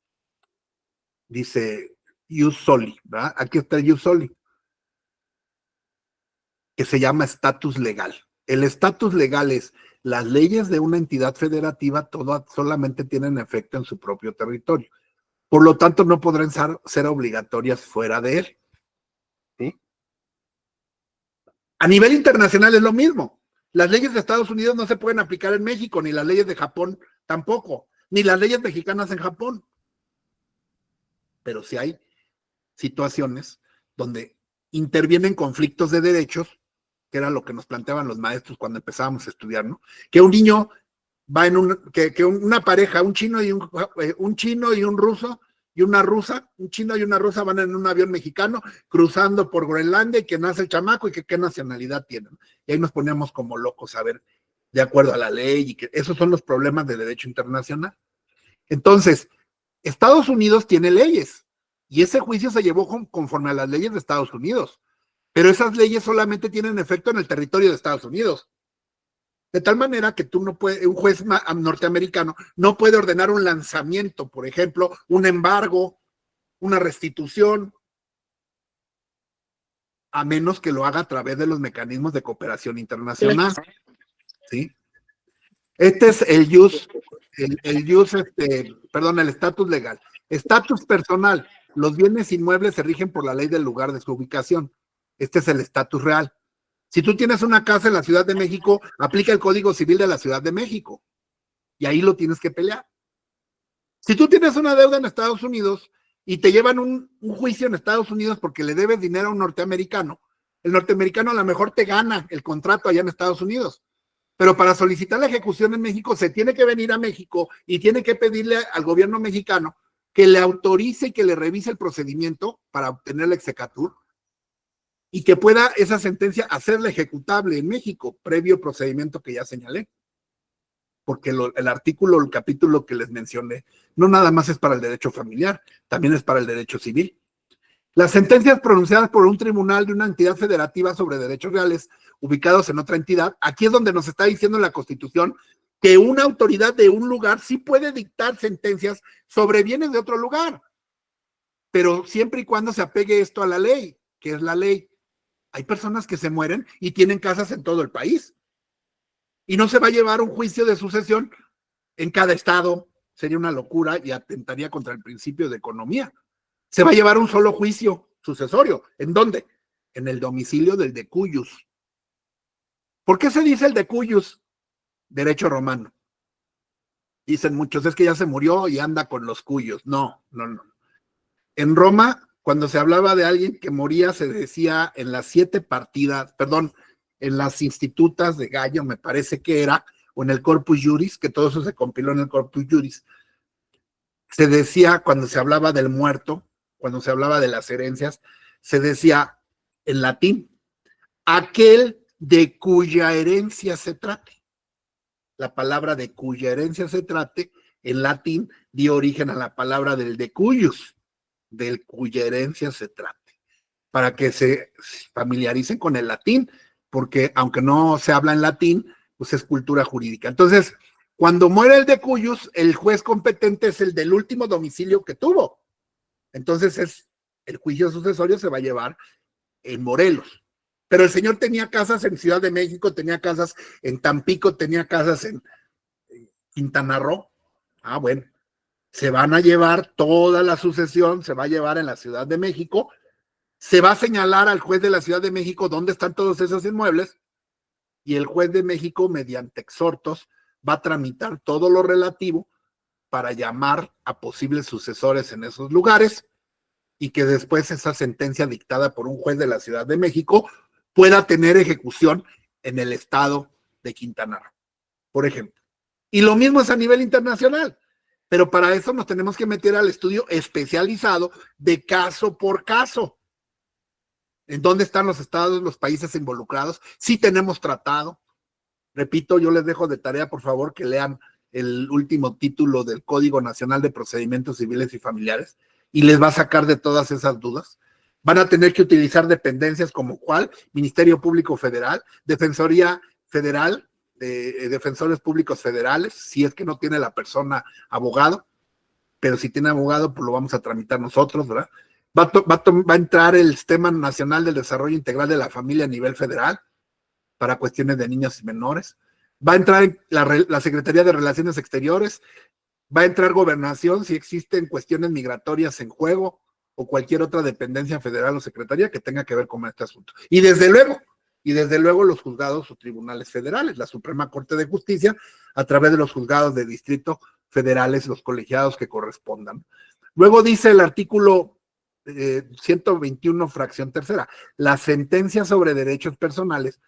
dice jus soli, ¿verdad? Aquí está el jus soli, que se llama estatus legal. El estatus legal es las leyes de una entidad federativa todas solamente tienen efecto en su propio territorio. Por lo tanto, no podrán ser obligatorias fuera de él. ¿Sí? A nivel internacional es lo mismo. Las leyes de Estados Unidos no se pueden aplicar en México, ni las leyes de Japón tampoco, ni las leyes mexicanas en Japón. Pero sí hay situaciones donde intervienen conflictos de derechos, que era lo que nos planteaban los maestros cuando empezábamos a estudiar, ¿no? Que un niño va en una pareja, un chino y un ruso y una rusa, un chino y una rusa van en un avión mexicano cruzando por Groenlandia y que nace el chamaco y que qué nacionalidad tienen. Y ahí nos poníamos como locos a ver, de acuerdo a la ley, y que esos son los problemas de derecho internacional. Entonces, Estados Unidos tiene leyes y ese juicio se llevó conforme a las leyes de Estados Unidos, pero esas leyes solamente tienen efecto en el territorio de Estados Unidos. De tal manera que tú no puedes, un juez norteamericano no puede ordenar un lanzamiento, por ejemplo, un embargo, una restitución, a menos que lo haga a través de los mecanismos de cooperación internacional. ¿Sí? Este es el estatus legal. Estatus personal. Los bienes inmuebles se rigen por la ley del lugar de su ubicación. Este es el estatus real. Si tú tienes una casa en la Ciudad de México, aplica el Código Civil de la Ciudad de México y ahí lo tienes que pelear. Si tú tienes una deuda en Estados Unidos y te llevan un juicio en Estados Unidos porque le debes dinero a un norteamericano, el norteamericano a lo mejor te gana el contrato allá en Estados Unidos, pero para solicitar la ejecución en México se tiene que venir a México y tiene que pedirle al gobierno mexicano que le autorice y que le revise el procedimiento para obtener la exequatur y que pueda esa sentencia hacerla ejecutable en México, previo procedimiento que ya señalé. porque el capítulo que les mencioné, no nada más es para el derecho familiar, también es para el derecho civil. Las sentencias pronunciadas por un tribunal de una entidad federativa sobre derechos reales ubicados en otra entidad, aquí es donde nos está diciendo la Constitución que una autoridad de un lugar sí puede dictar sentencias sobre bienes de otro lugar, pero siempre y cuando se apegue esto a la ley, que es la ley. Hay personas que se mueren y tienen casas en todo el país. Y no se va a llevar un juicio de sucesión en cada estado. Sería una locura y atentaría contra el principio de economía. Se va a llevar un solo juicio sucesorio. ¿En dónde? En el domicilio del decuyus. ¿Por qué se dice el decuyus? Derecho romano. Dicen muchos, es que ya se murió y anda con los cuyos. No. En Roma, cuando se hablaba de alguien que moría, se decía en las 7 partidas, perdón, en las institutas de Gallo, me parece que era, o en el Corpus Juris, que todo eso se compiló en el Corpus Juris, se decía cuando se hablaba del muerto, cuando se hablaba de las herencias, se decía en latín, aquel de cuya herencia se trate. La palabra de cuya herencia se trate, en latín, dio origen a la palabra del decuyus, del cuya herencia se trate, para que se familiaricen con el latín, porque aunque no se habla en latín, pues es cultura jurídica. Entonces, cuando muere el decuyus, el juez competente es el del último domicilio que tuvo. Entonces, el juicio sucesorio se va a llevar en Morelos. Pero el señor tenía casas en Ciudad de México, tenía casas en Tampico, tenía casas en Quintana Roo. Bueno, se van a llevar toda la sucesión, se va a llevar en la Ciudad de México. Se va a señalar al juez de la Ciudad de México dónde están todos esos inmuebles y el juez de México, mediante exhortos, va a tramitar todo lo relativo para llamar a posibles sucesores en esos lugares y que después esa sentencia dictada por un juez de la Ciudad de México pueda tener ejecución en el estado de Quintana Roo, por ejemplo. Y lo mismo es a nivel internacional, pero para eso nos tenemos que meter al estudio especializado de caso por caso. ¿En dónde están los estados, los países involucrados? Sí tenemos tratado. Repito, yo les dejo de tarea, por favor, que lean el último título del Código Nacional de Procedimientos Civiles y Familiares y les va a sacar de todas esas dudas. Van a tener que utilizar dependencias como ¿cuál? Ministerio Público Federal, Defensoría Federal, Defensores Públicos Federales, si es que no tiene la persona abogado, pero si tiene abogado, pues lo vamos a tramitar nosotros, ¿verdad? Va a entrar el Sistema Nacional del Desarrollo Integral de la Familia a nivel federal para cuestiones de niños y menores. Va a entrar la Secretaría de Relaciones Exteriores, va a entrar Gobernación si existen cuestiones migratorias en juego o cualquier otra dependencia federal o secretaría que tenga que ver con este asunto. Y desde luego los juzgados o tribunales federales, la Suprema Corte de Justicia, a través de los juzgados de distrito federales, los colegiados que correspondan. Luego dice el artículo 121, fracción tercera, las sentencias sobre derechos personales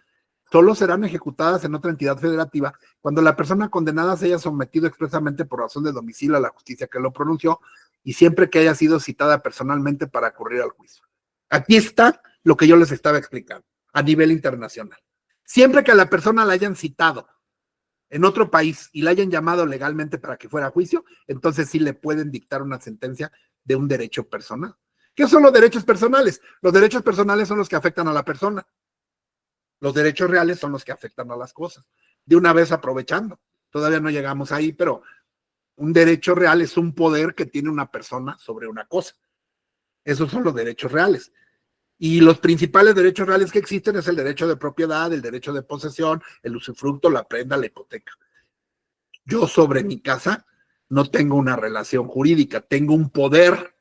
solo serán ejecutadas en otra entidad federativa cuando la persona condenada se haya sometido expresamente por razón de domicilio a la justicia que lo pronunció y siempre que haya sido citada personalmente para acudir al juicio. Aquí está lo que yo les estaba explicando a nivel internacional. Siempre que a la persona la hayan citado en otro país y la hayan llamado legalmente para que fuera a juicio, entonces sí le pueden dictar una sentencia de un derecho personal. ¿Qué son los derechos personales? Los derechos personales son los que afectan a la persona. Los derechos reales son los que afectan a las cosas. De una vez aprovechando, todavía no llegamos ahí, pero un derecho real es un poder que tiene una persona sobre una cosa. Esos son los derechos reales. Y los principales derechos reales que existen es el derecho de propiedad, el derecho de posesión, el usufructo, la prenda, la hipoteca. Yo sobre mi casa no tengo una relación jurídica, tengo un poder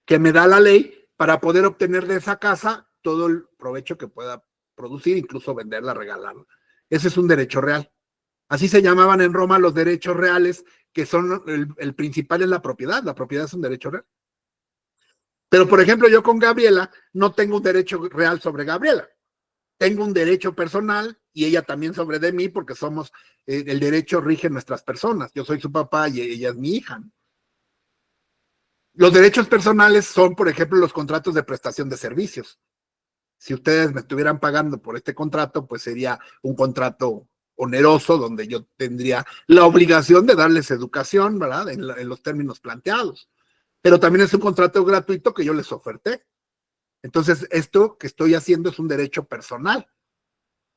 que me da la ley para poder obtener de esa casa todo el provecho que pueda producir, incluso venderla, regalarla. Ese es un derecho real. Así se llamaban en Roma los derechos reales, que son el principal es la propiedad es un derecho real. Pero, por ejemplo, yo con Gabriela no tengo un derecho real sobre Gabriela. Tengo un derecho personal y ella también sobre de mí porque somos, el derecho rige nuestras personas. Yo soy su papá y ella es mi hija. Los derechos personales son, por ejemplo, los contratos de prestación de servicios. Si ustedes me estuvieran pagando por este contrato, pues sería un contrato oneroso, donde yo tendría la obligación de darles educación, ¿verdad? En los términos planteados. Pero también es un contrato gratuito que yo les oferté. Entonces, esto que estoy haciendo es un derecho personal.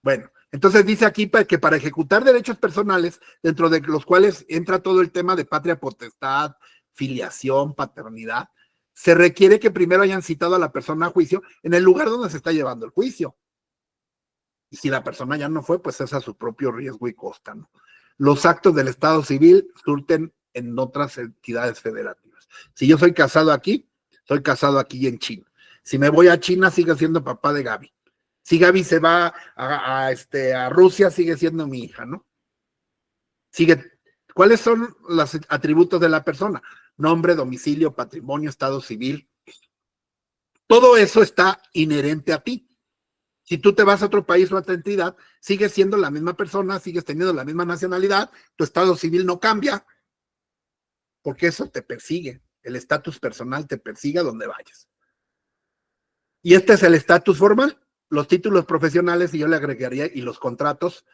Bueno, entonces dice aquí que para ejecutar derechos personales, dentro de los cuales entra todo el tema de patria potestad, filiación, paternidad, se requiere que primero hayan citado a la persona a juicio en el lugar donde se está llevando el juicio. Y si la persona ya no fue, pues es a su propio riesgo y costa, ¿no? Los actos del Estado civil surten en otras entidades federativas. Si yo soy casado aquí en China. Si me voy a China, sigue siendo papá de Gaby. Si Gaby se va a Rusia, sigue siendo mi hija, ¿no? ¿Cuáles son los atributos de la persona? Nombre, domicilio, patrimonio, estado civil. Todo eso está inherente a ti. Si tú te vas a otro país o a otra entidad, sigues siendo la misma persona, sigues teniendo la misma nacionalidad, tu estado civil no cambia, porque eso te persigue. El estatus personal te persigue a donde vayas. Y este es el estatus formal. Los títulos profesionales, y yo le agregaría, y los contratos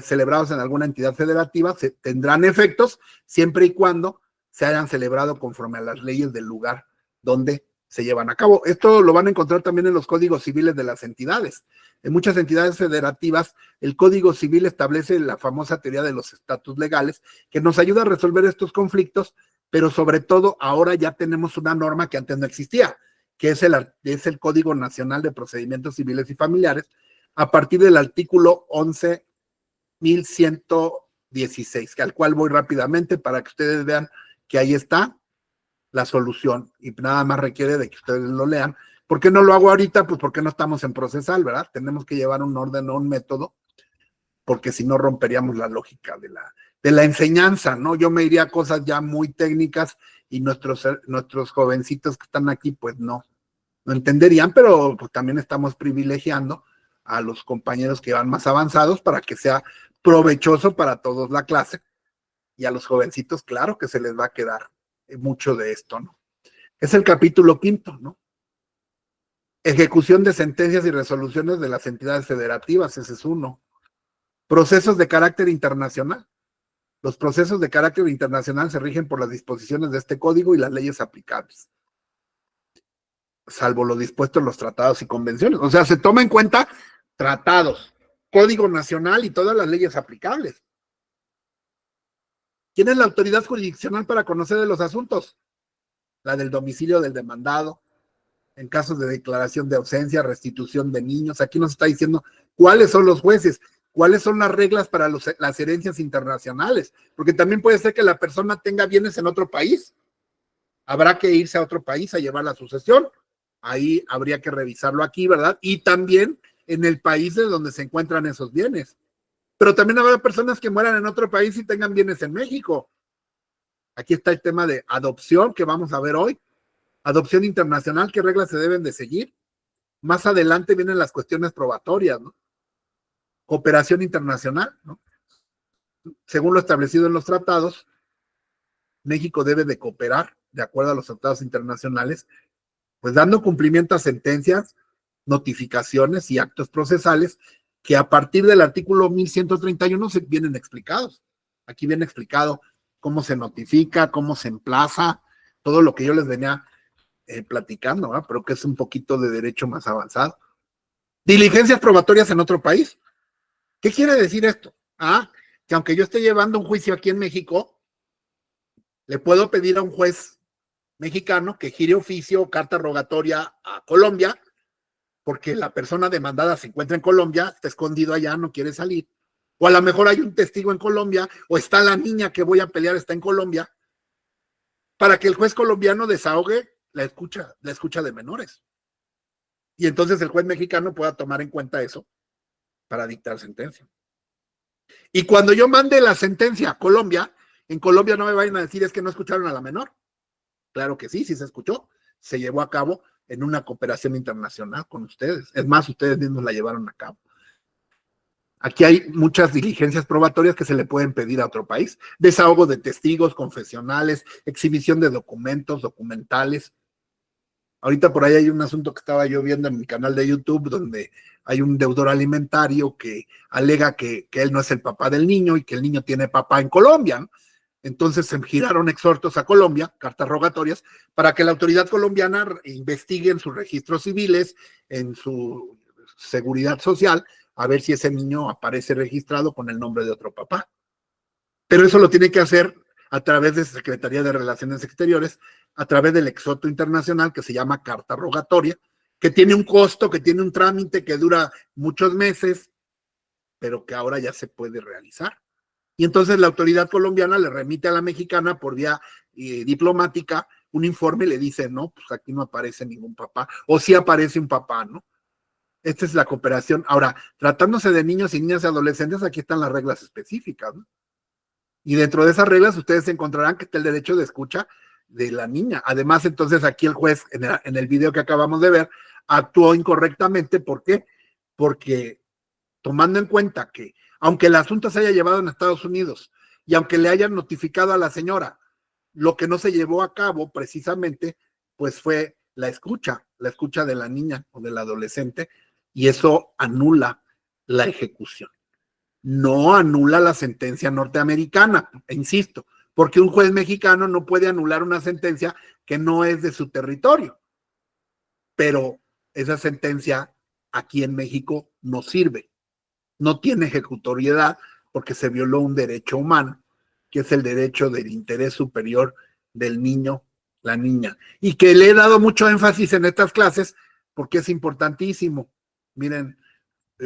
celebrados en alguna entidad federativa tendrán efectos siempre y cuando se hayan celebrado conforme a las leyes del lugar donde se llevan a cabo. Esto lo van a encontrar también en los códigos civiles de las entidades. En muchas entidades federativas, el Código Civil establece la famosa teoría de los estatus legales, que nos ayuda a resolver estos conflictos, pero sobre todo ahora ya tenemos una norma que antes no existía, que es el Código Nacional de Procedimientos Civiles y Familiares, a partir del artículo 11.116, al cual voy rápidamente para que ustedes vean que ahí está la solución, y nada más requiere de que ustedes lo lean. ¿Por qué no lo hago ahorita? Pues porque no estamos en procesal, ¿verdad? Tenemos que llevar un orden o un método, porque si no romperíamos la lógica de la enseñanza, ¿no? Yo me iría a cosas ya muy técnicas y nuestros jovencitos que están aquí, pues no entenderían, pero pues también estamos privilegiando a los compañeros que van más avanzados para que sea provechoso para todos la clase, y a los jovencitos, claro que se les va a quedar mucho de esto, ¿no? Es el capítulo 5, ¿no? Ejecución de sentencias y resoluciones de las entidades federativas, ese es uno. Procesos de carácter internacional. Los procesos de carácter internacional se rigen por las disposiciones de este código y las leyes aplicables, salvo lo dispuesto en los tratados y convenciones. O sea, se toma en cuenta tratados, código nacional y todas las leyes aplicables. ¿Quién es la autoridad jurisdiccional para conocer de los asuntos? La del domicilio del demandado, en casos de declaración de ausencia, restitución de niños. Aquí nos está diciendo cuáles son los jueces, cuáles son las reglas para las herencias internacionales, porque también puede ser que la persona tenga bienes en otro país. Habrá que irse a otro país a llevar la sucesión. Ahí habría que revisarlo aquí, ¿verdad? Y también en el país de donde se encuentran esos bienes. Pero también habrá personas que mueran en otro país y tengan bienes en México. Aquí está el tema de adopción que vamos a ver hoy. Adopción internacional, ¿qué reglas se deben de seguir? Más adelante vienen las cuestiones probatorias, ¿no? Cooperación internacional, ¿no? Según lo establecido en los tratados, México debe de cooperar de acuerdo a los tratados internacionales, pues dando cumplimiento a sentencias, notificaciones y actos procesales que a partir del artículo 1131 se vienen explicados. Aquí viene explicado cómo se notifica, cómo se emplaza, todo lo que yo les venía platicando, ¿verdad? Pero que es un poquito de derecho más avanzado. Diligencias probatorias en otro país. ¿Qué quiere decir esto? Que aunque yo esté llevando un juicio aquí en México, le puedo pedir a un juez mexicano que gire oficio o carta rogatoria a Colombia, porque la persona demandada se encuentra en Colombia, está escondido allá, no quiere salir. O a lo mejor hay un testigo en Colombia, o está la niña que voy a pelear, está en Colombia, para que el juez colombiano desahogue la escucha de menores. Y entonces el juez mexicano pueda tomar en cuenta eso para dictar sentencia. Y cuando yo mande la sentencia a Colombia, en Colombia no me vayan a decir es que no escucharon a la menor. Claro que sí, sí se escuchó. Se llevó a cabo en una cooperación internacional con ustedes. Es más, ustedes mismos la llevaron a cabo. Aquí hay muchas diligencias probatorias que se le pueden pedir a otro país. Desahogo de testigos, confesionales, exhibición de documentos, documentales. Ahorita por ahí hay un asunto que estaba yo viendo en mi canal de YouTube donde hay un deudor alimentario que alega que él no es el papá del niño y que el niño tiene papá en Colombia, ¿no? Entonces se giraron exhortos a Colombia, cartas rogatorias, para que la autoridad colombiana investigue en sus registros civiles, en su seguridad social, a ver si ese niño aparece registrado con el nombre de otro papá. Pero eso lo tiene que hacer a través de Secretaría de Relaciones Exteriores, a través del exhorto internacional que se llama carta rogatoria, que tiene un costo, que tiene un trámite que dura muchos meses, pero que ahora ya se puede realizar. Y entonces la autoridad colombiana le remite a la mexicana por vía diplomática un informe y le dice, no, pues aquí no aparece ningún papá, o sí aparece un papá, ¿no? Esta es la cooperación. Ahora, tratándose de niños y niñas y adolescentes, aquí están las reglas específicas, ¿no? Y dentro de esas reglas ustedes encontrarán que está el derecho de escucha de la niña. Además, entonces aquí el juez, en el video que acabamos de ver, actuó incorrectamente. ¿Por qué? Porque tomando en cuenta que aunque el asunto se haya llevado en Estados Unidos y aunque le hayan notificado a la señora, lo que no se llevó a cabo precisamente, pues fue la escucha de la niña o del adolescente, y eso anula la ejecución. No anula la sentencia norteamericana, insisto, porque un juez mexicano no puede anular una sentencia que no es de su territorio, pero esa sentencia aquí en México no sirve. No tiene ejecutoriedad porque se violó un derecho humano, que es el derecho del interés superior del niño, la niña. Y que le he dado mucho énfasis en estas clases porque es importantísimo. Miren,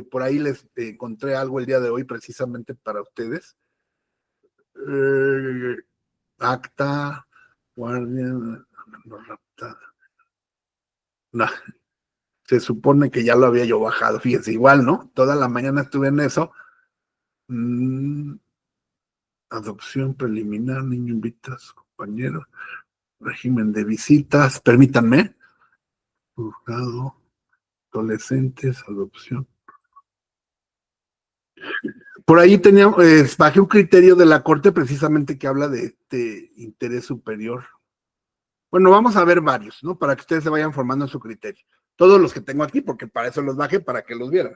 por ahí les encontré algo el día de hoy precisamente para ustedes. Acta, guardia, no raptada. No. Se supone que ya lo había yo bajado, fíjense, igual, ¿no? Toda la mañana estuve en eso. Adopción preliminar, niño invitas, compañero, régimen de visitas, permítanme. Juzgado, adolescentes, adopción. Por ahí tenía, bajé un criterio de la Corte precisamente que habla de este interés superior. Bueno, vamos a ver varios, ¿no? Para que ustedes se vayan formando en su criterio. Todos los que tengo aquí, porque para eso los bajé, para que los vieran.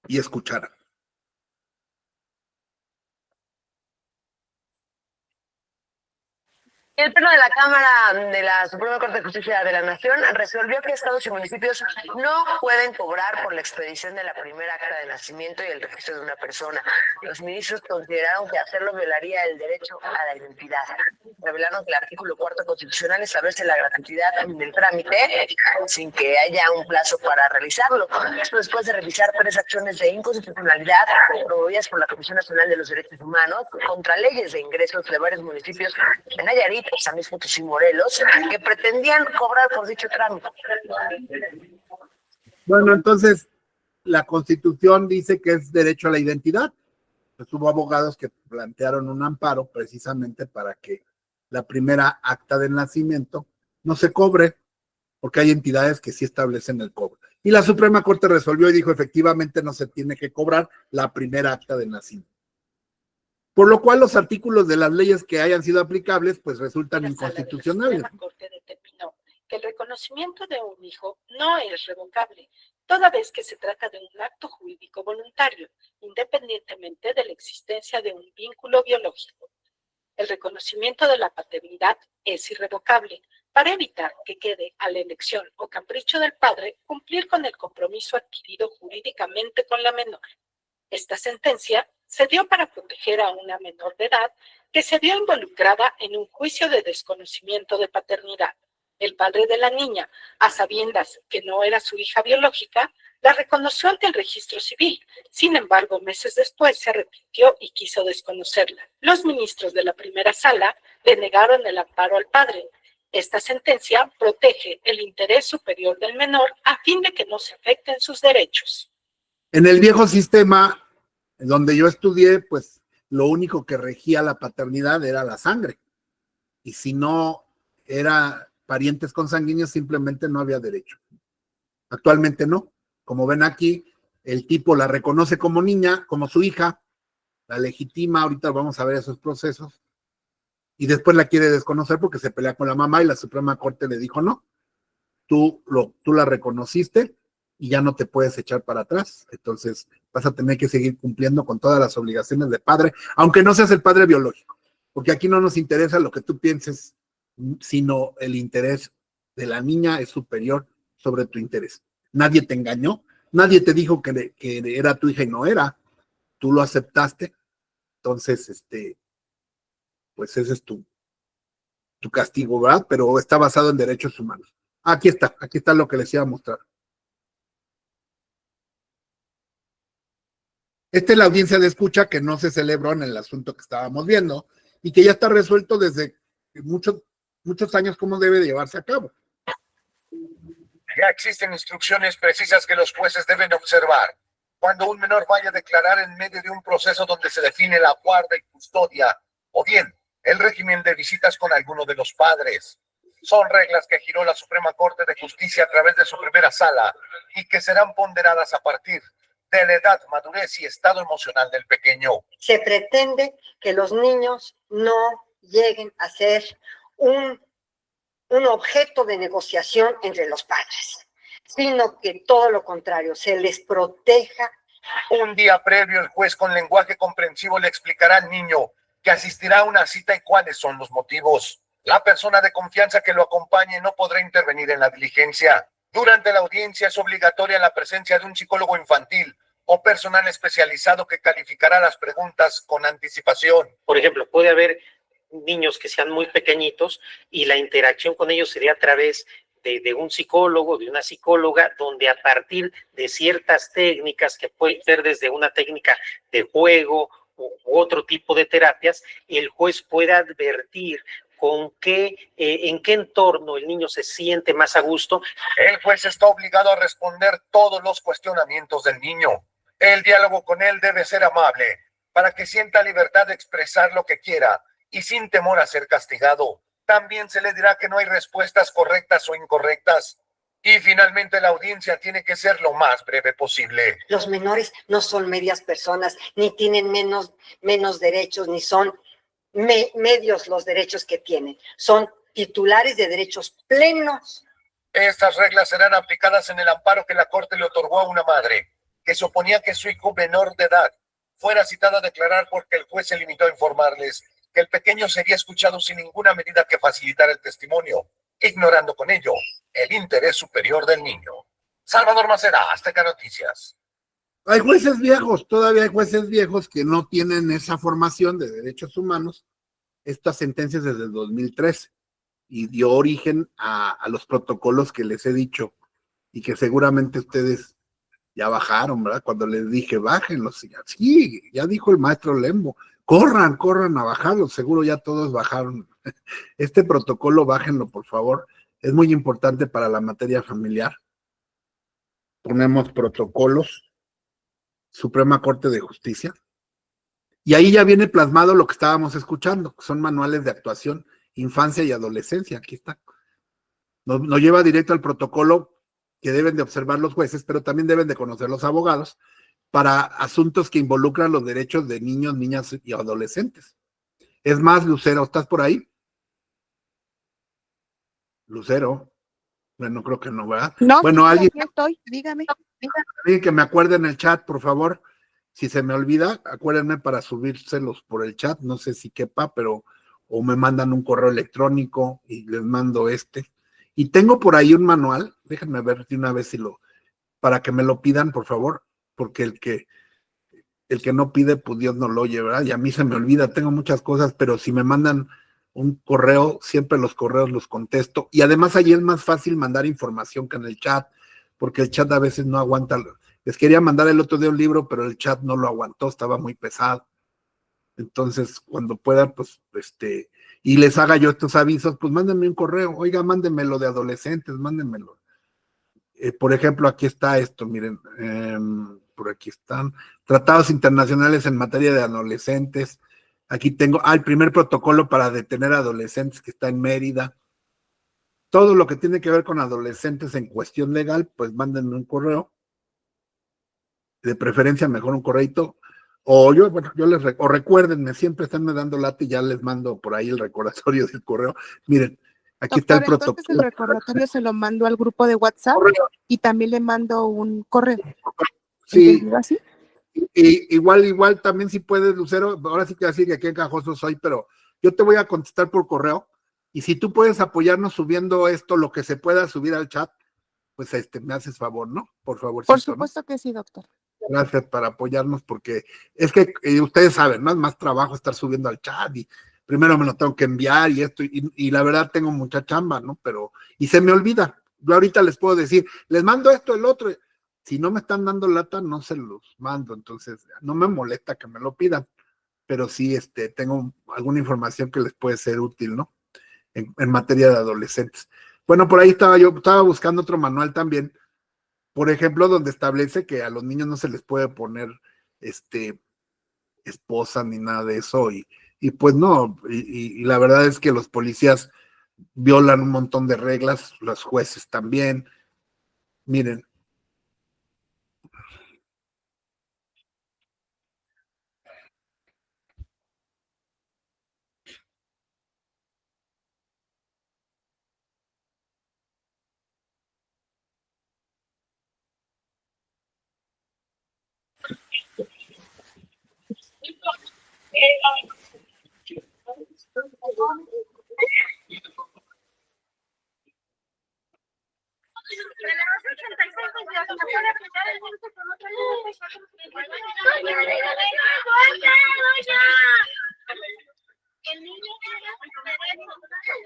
Y escucharan. El Pleno de la Cámara de la Suprema Corte de Justicia de la Nación resolvió que estados y municipios no pueden cobrar por la expedición de la primera acta de nacimiento y el registro de una persona. Los ministros consideraron que hacerlo violaría el derecho a la identidad. Revelaron que el artículo 4 constitucional establece la gratuidad del trámite sin que haya un plazo para realizarlo. Esto después de revisar 3 acciones de inconstitucionalidad promovidas por la Comisión Nacional de los Derechos Humanos contra leyes de ingresos de varios municipios de Nayarit, San Luis Potosí y Morelos, que pretendían cobrar por dicho trámite. Bueno, entonces, la Constitución dice que es derecho a la identidad. Pues hubo abogados que plantearon un amparo precisamente para que la primera acta de nacimiento no se cobre, porque hay entidades que sí establecen el cobro. Y la Suprema Corte resolvió y dijo, efectivamente, no se tiene que cobrar la primera acta de nacimiento. Por lo cual los artículos de las leyes que hayan sido aplicables pues resultan inconstitucionales. La Corte determinó que el reconocimiento de un hijo no es revocable, toda vez que se trata de un acto jurídico voluntario, independientemente de la existencia de un vínculo biológico. El reconocimiento de la paternidad es irrevocable, para evitar que quede a la elección o capricho del padre cumplir con el compromiso adquirido jurídicamente con la menor. Esta sentencia se dio para proteger a una menor de edad que se vio involucrada en un juicio de desconocimiento de paternidad. El padre de la niña, a sabiendas que no era su hija biológica, la reconoció ante el registro civil. Sin embargo, meses después se arrepintió y quiso desconocerla. Los ministros de la primera sala le negaron el amparo al padre. Esta sentencia protege el interés superior del menor a fin de que no se afecten sus derechos. En el viejo sistema donde yo estudié, pues lo único que regía la paternidad era la sangre. Y si no era parientes consanguíneos, simplemente no había derecho. Actualmente no. Como ven aquí, el tipo la reconoce como niña, como su hija, la legitima. Ahorita vamos a ver esos procesos. y después la quiere desconocer porque se pelea con la mamá y la Suprema Corte le dijo no, tú la reconociste y ya no te puedes echar para atrás, entonces vas a tener que seguir cumpliendo con todas las obligaciones de padre, aunque no seas el padre biológico, porque aquí no nos interesa lo que tú pienses, sino el interés de la niña es superior sobre tu interés. Nadie te engañó, nadie te dijo que era tu hija y no era, tú lo aceptaste, entonces, pues ese es tu castigo, ¿verdad? Pero está basado en derechos humanos. Aquí está lo que les iba a mostrar. Esta es la audiencia de escucha que no se celebró en el asunto que estábamos viendo y que ya está resuelto desde muchos años cómo debe de llevarse a cabo. Ya existen instrucciones precisas que los jueces deben observar cuando un menor vaya a declarar en medio de un proceso donde se define la guarda y custodia, o bien el régimen de visitas con alguno de los padres. Son reglas que giró la Suprema Corte de Justicia a través de su primera sala y que serán ponderadas a partir de la edad, madurez y estado emocional del pequeño. Se pretende que los niños no lleguen a ser un objeto de negociación entre los padres, sino que todo lo contrario, se les proteja. Un día previo, el juez con lenguaje comprensivo le explicará al niño que asistirá a una cita y cuáles son los motivos. La persona de confianza que lo acompañe no podrá intervenir en la diligencia. Durante la audiencia es obligatoria la presencia de un psicólogo infantil o personal especializado que calificará las preguntas con anticipación. Por ejemplo, puede haber niños que sean muy pequeñitos y la interacción con ellos sería a través de un psicólogo, de una psicóloga, donde a partir de ciertas técnicas que pueden ser desde una técnica de juego u otro tipo de terapias, el juez pueda advertir en qué entorno el niño se siente más a gusto. El juez está obligado a responder todos los cuestionamientos del niño. El diálogo con él debe ser amable, para que sienta libertad de expresar lo que quiera y sin temor a ser castigado. También se le dirá que no hay respuestas correctas o incorrectas. Y finalmente la audiencia tiene que ser lo más breve posible. Los menores no son medias personas, ni tienen menos derechos, ni son medios los derechos que tienen. Son titulares de derechos plenos. Estas reglas serán aplicadas en el amparo que la Corte le otorgó a una madre que se oponía que su hijo menor de edad fuera citada a declarar porque el juez se limitó a informarles que el pequeño sería escuchado sin ninguna medida que facilitara el testimonio, ignorando con ello el interés superior del niño. Salvador Macera, Azteca Noticias. Hay jueces viejos, todavía hay jueces viejos que no tienen esa formación de derechos humanos, estas sentencias desde el 2013, y dio origen a los protocolos que les he dicho, y que seguramente ustedes ya bajaron, ¿verdad? Cuando les dije, bájenlos, sí, ya dijo el maestro Lembo, corran a bajarlos, seguro ya todos bajaron. Este protocolo, bájenlo, por favor, es muy importante para la materia familiar. Ponemos protocolos, Suprema Corte de Justicia, y ahí ya viene plasmado lo que estábamos escuchando, que son manuales de actuación, infancia y adolescencia, aquí está. Nos lleva directo al protocolo que deben de observar los jueces, pero también deben de conocer los abogados para asuntos que involucran los derechos de niños, niñas y adolescentes. Es más, Lucero, ¿estás por ahí? Lucero, bueno, creo que no, ¿verdad? No, bueno, sí, alguien, aquí estoy, dígame. alguien que me acuerde en el chat, por favor. Si se me olvida, acuérdenme para subírselos por el chat, no sé si quepa, pero o me mandan un correo electrónico y les mando este. Y tengo por ahí un manual, déjenme ver de una vez para que me lo pidan, por favor, porque el que no pide, pues Dios no lo oye, ¿verdad? Y a mí se me olvida, tengo muchas cosas, pero si me mandan un correo, siempre los correos los contesto. Y además allí es más fácil mandar información que en el chat, porque el chat a veces no aguanta. Les quería mandar el otro día un libro, pero el chat no lo aguantó, estaba muy pesado. Entonces, cuando puedan, pues, y les haga yo estos avisos, pues mándenme un correo, oiga, mándenmelo de adolescentes, mándenmelo. Por ejemplo, aquí está esto, miren, por aquí están, tratados internacionales en materia de adolescentes. Aquí tengo, el primer protocolo para detener a adolescentes que está en Mérida. Todo lo que tiene que ver con adolescentes en cuestión legal, pues mándenme un correo. De preferencia, mejor un correito. O yo, bueno, o recuérdenme, siempre están me dando lata y ya les mando por ahí el recordatorio del correo. Miren, aquí está el Doctor, entonces el protocolo. recordatorio se lo mando al grupo de WhatsApp y también le mando un correo. Sí. ¿Entendido así? Y igual también si puedes, Lucero, ahora sí que así que aquí encajoso soy, pero yo te voy a contestar por correo y si tú puedes apoyarnos subiendo esto, lo que se pueda subir al chat, pues me haces favor, ¿no? Por favor. Por supuesto que sí, doctor. Gracias para apoyarnos porque es que ustedes saben, ¿no? Es más trabajo estar subiendo al chat y primero me lo tengo que enviar y esto, y la verdad tengo mucha chamba, ¿no? Y se me olvida. Yo ahorita les puedo decir, les mando esto, el otro. Si no me están dando lata, no se los mando, entonces no me molesta que me lo pidan, pero sí tengo alguna información que les puede ser útil, ¿no? En materia de adolescentes. Bueno, por ahí estaba buscando otro manual también, por ejemplo, donde establece que a los niños no se les puede poner esposa ni nada de eso, y pues no, y la verdad es que los policías violan un montón de reglas, los jueces también. Miren. El niño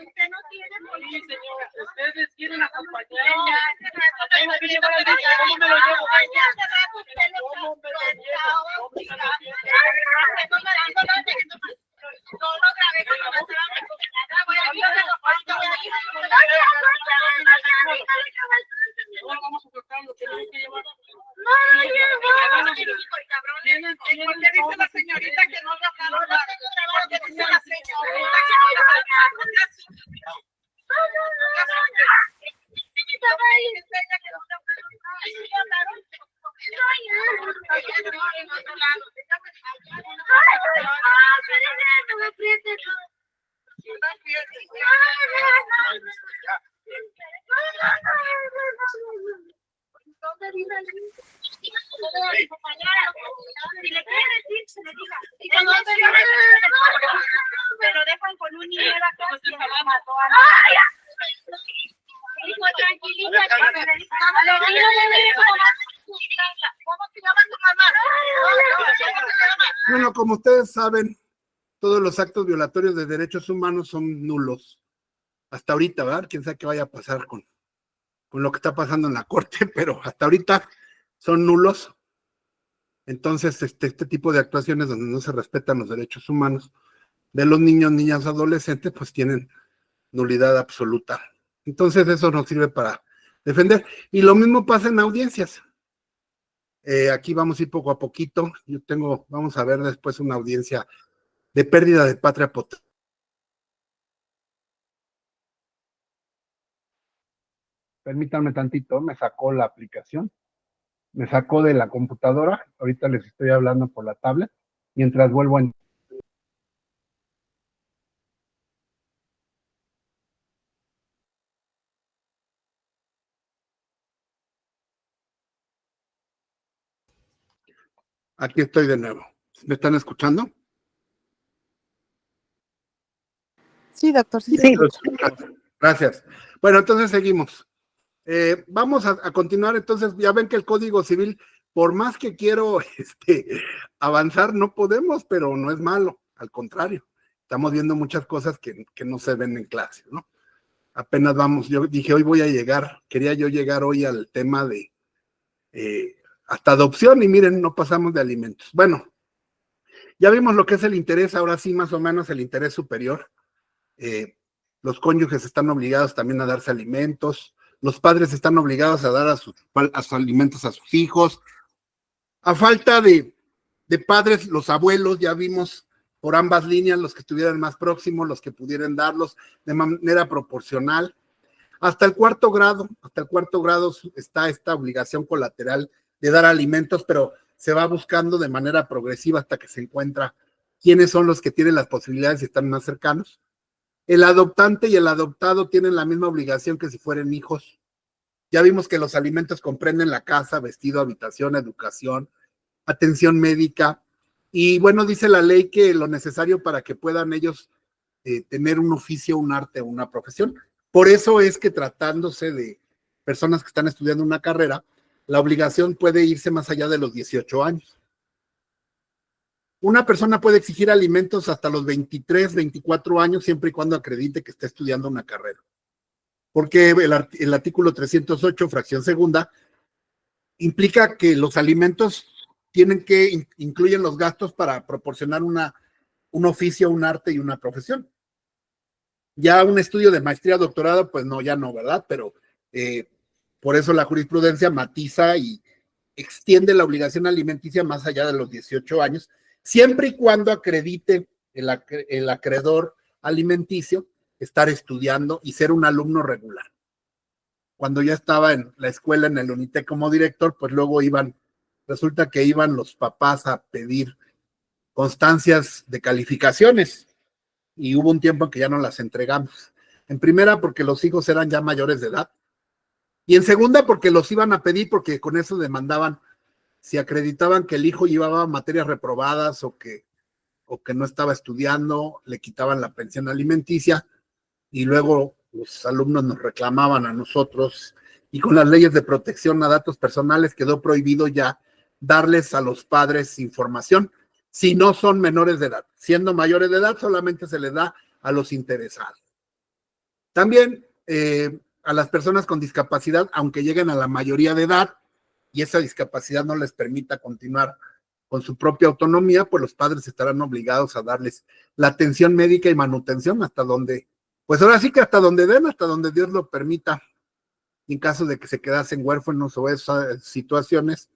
usted no tiene policía, señora. Ustedes quieren acompañar. Tengo que llevar al niño. ¿Cómo me lo llevo? Porque dice la señorita que no dejaron la... Porque dice la señorita que no dejaron si le quiere decir, se le diga. Pero dejan con un niño de la casa que se mató a la... Hijo, tranquilízate. ¿Cómo se llama tu mamá? Bueno, como ustedes saben, todos los actos violatorios de derechos humanos son nulos. Hasta ahorita, ¿verdad? Quién sabe qué vaya a pasar con lo que está pasando en la corte, pero hasta ahorita son nulos. Entonces, este tipo de actuaciones donde no se respetan los derechos humanos de los niños, niñas, adolescentes, pues tienen nulidad absoluta. Entonces, eso nos sirve para defender. Y lo mismo pasa en audiencias. Aquí vamos a ir poco a poquito. Vamos a ver después una audiencia de pérdida de patria potestad. Permítanme tantito, me sacó la aplicación, me sacó de la computadora, ahorita les estoy hablando por la tablet, mientras vuelvo a... Aquí estoy de nuevo. ¿Me están escuchando? Sí, doctor. Sí. Gracias. Bueno, entonces seguimos. Vamos a continuar. Entonces, ya ven que el Código Civil, por más que quiero avanzar, no podemos, pero no es malo. Al contrario, estamos viendo muchas cosas que no se ven en clase, ¿no? Apenas vamos, yo dije, hoy voy a llegar, quería yo llegar hoy al tema de hasta adopción, y miren, no pasamos de alimentos. Bueno, ya vimos lo que es el interés, ahora sí más o menos el interés superior. Los cónyuges están obligados también a darse alimentos, los padres están obligados a dar a sus alimentos a sus hijos. A falta de padres, los abuelos, ya vimos por ambas líneas, los que estuvieran más próximos, los que pudieran darlos de manera proporcional. Hasta el cuarto grado está esta obligación colateral de dar alimentos, pero se va buscando de manera progresiva hasta que se encuentra quiénes son los que tienen las posibilidades y están más cercanos. El adoptante y el adoptado tienen la misma obligación que si fueran hijos. Ya vimos que los alimentos comprenden la casa, vestido, habitación, educación, atención médica. Y bueno, dice la ley que lo necesario para que puedan ellos tener un oficio, un arte o una profesión. Por eso es que tratándose de personas que están estudiando una carrera, la obligación puede irse más allá de los 18 años. Una persona puede exigir alimentos hasta los 23, 24 años, siempre y cuando acredite que está estudiando una carrera. Porque el artículo 308, fracción segunda, implica que los alimentos tienen que incluyen los gastos para proporcionar un oficio, un arte y una profesión. Ya un estudio de maestría, doctorado, pues no, ya no, ¿verdad? Pero por eso la jurisprudencia matiza y extiende la obligación alimenticia más allá de los 18 años, siempre y cuando acredite el acreedor alimenticio estar estudiando y ser un alumno regular. Cuando ya estaba en la escuela, en el UNITEC como director, pues luego resulta que iban los papás a pedir constancias de calificaciones y hubo un tiempo en que ya no las entregamos. En primera, porque los hijos eran ya mayores de edad, y en segunda, porque los iban a pedir porque con eso demandaban, si acreditaban que el hijo llevaba materias reprobadas o que no estaba estudiando, le quitaban la pensión alimenticia y luego los alumnos nos reclamaban a nosotros, y con las leyes de protección a datos personales quedó prohibido ya darles a los padres información si no son menores de edad. Siendo mayores de edad solamente se les da a los interesados. También a las personas con discapacidad, aunque lleguen a la mayoría de edad y esa discapacidad no les permita continuar con su propia autonomía, pues los padres estarán obligados a darles la atención médica y manutención hasta donde, pues ahora sí que hasta donde den, hasta donde Dios lo permita. Y en caso de que se quedasen huérfanos o esas situaciones,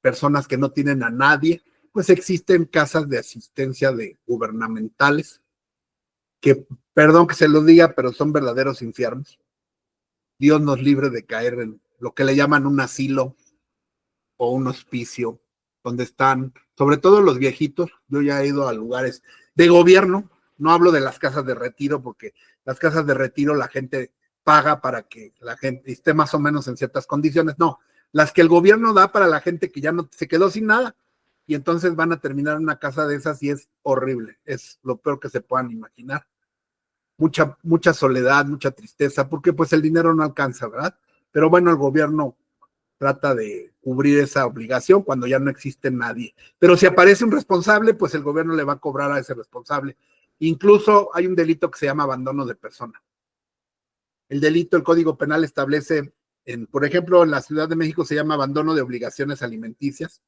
personas que no tienen a nadie, pues existen casas de asistencia gubernamentales, que, perdón que se lo diga, pero son verdaderos infiernos. Dios nos libre de caer en lo que le llaman un asilo o un hospicio, donde están, sobre todo los viejitos. Yo ya he ido a lugares de gobierno, no hablo de las casas de retiro, porque las casas de retiro la gente paga para que la gente esté más o menos en ciertas condiciones. No, las que el gobierno da para la gente que ya no se quedó sin nada, y entonces van a terminar en una casa de esas y es horrible, es lo peor que se puedan imaginar. Mucha soledad, mucha tristeza, porque pues el dinero no alcanza, ¿verdad? Pero bueno, el gobierno trata de cubrir esa obligación cuando ya no existe nadie. Pero si aparece un responsable, pues el gobierno le va a cobrar a ese responsable. Incluso hay un delito que se llama abandono de persona. El delito, el Código Penal establece, por ejemplo, en la Ciudad de México se llama abandono de obligaciones alimenticias.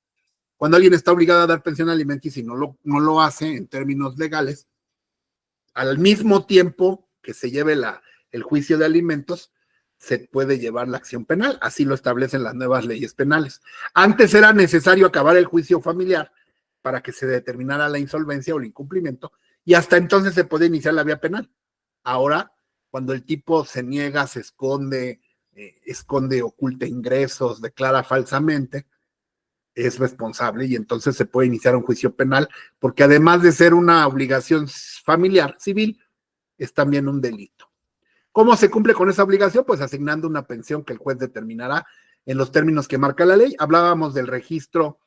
Cuando alguien está obligado a dar pensión alimenticia y no lo hace en términos legales, al mismo tiempo que se lleve el juicio de alimentos, se puede llevar la acción penal. Así lo establecen las nuevas leyes penales. Antes era necesario acabar el juicio familiar para que se determinara la insolvencia o el incumplimiento, y hasta entonces se puede iniciar la vía penal. Ahora, cuando el tipo se niega, se esconde, oculta ingresos, declara falsamente, es responsable y entonces se puede iniciar un juicio penal, porque además de ser una obligación familiar, civil, es también un delito. ¿Cómo se cumple con esa obligación? Pues asignando una pensión que el juez determinará en los términos que marca la ley. Hablábamos del registro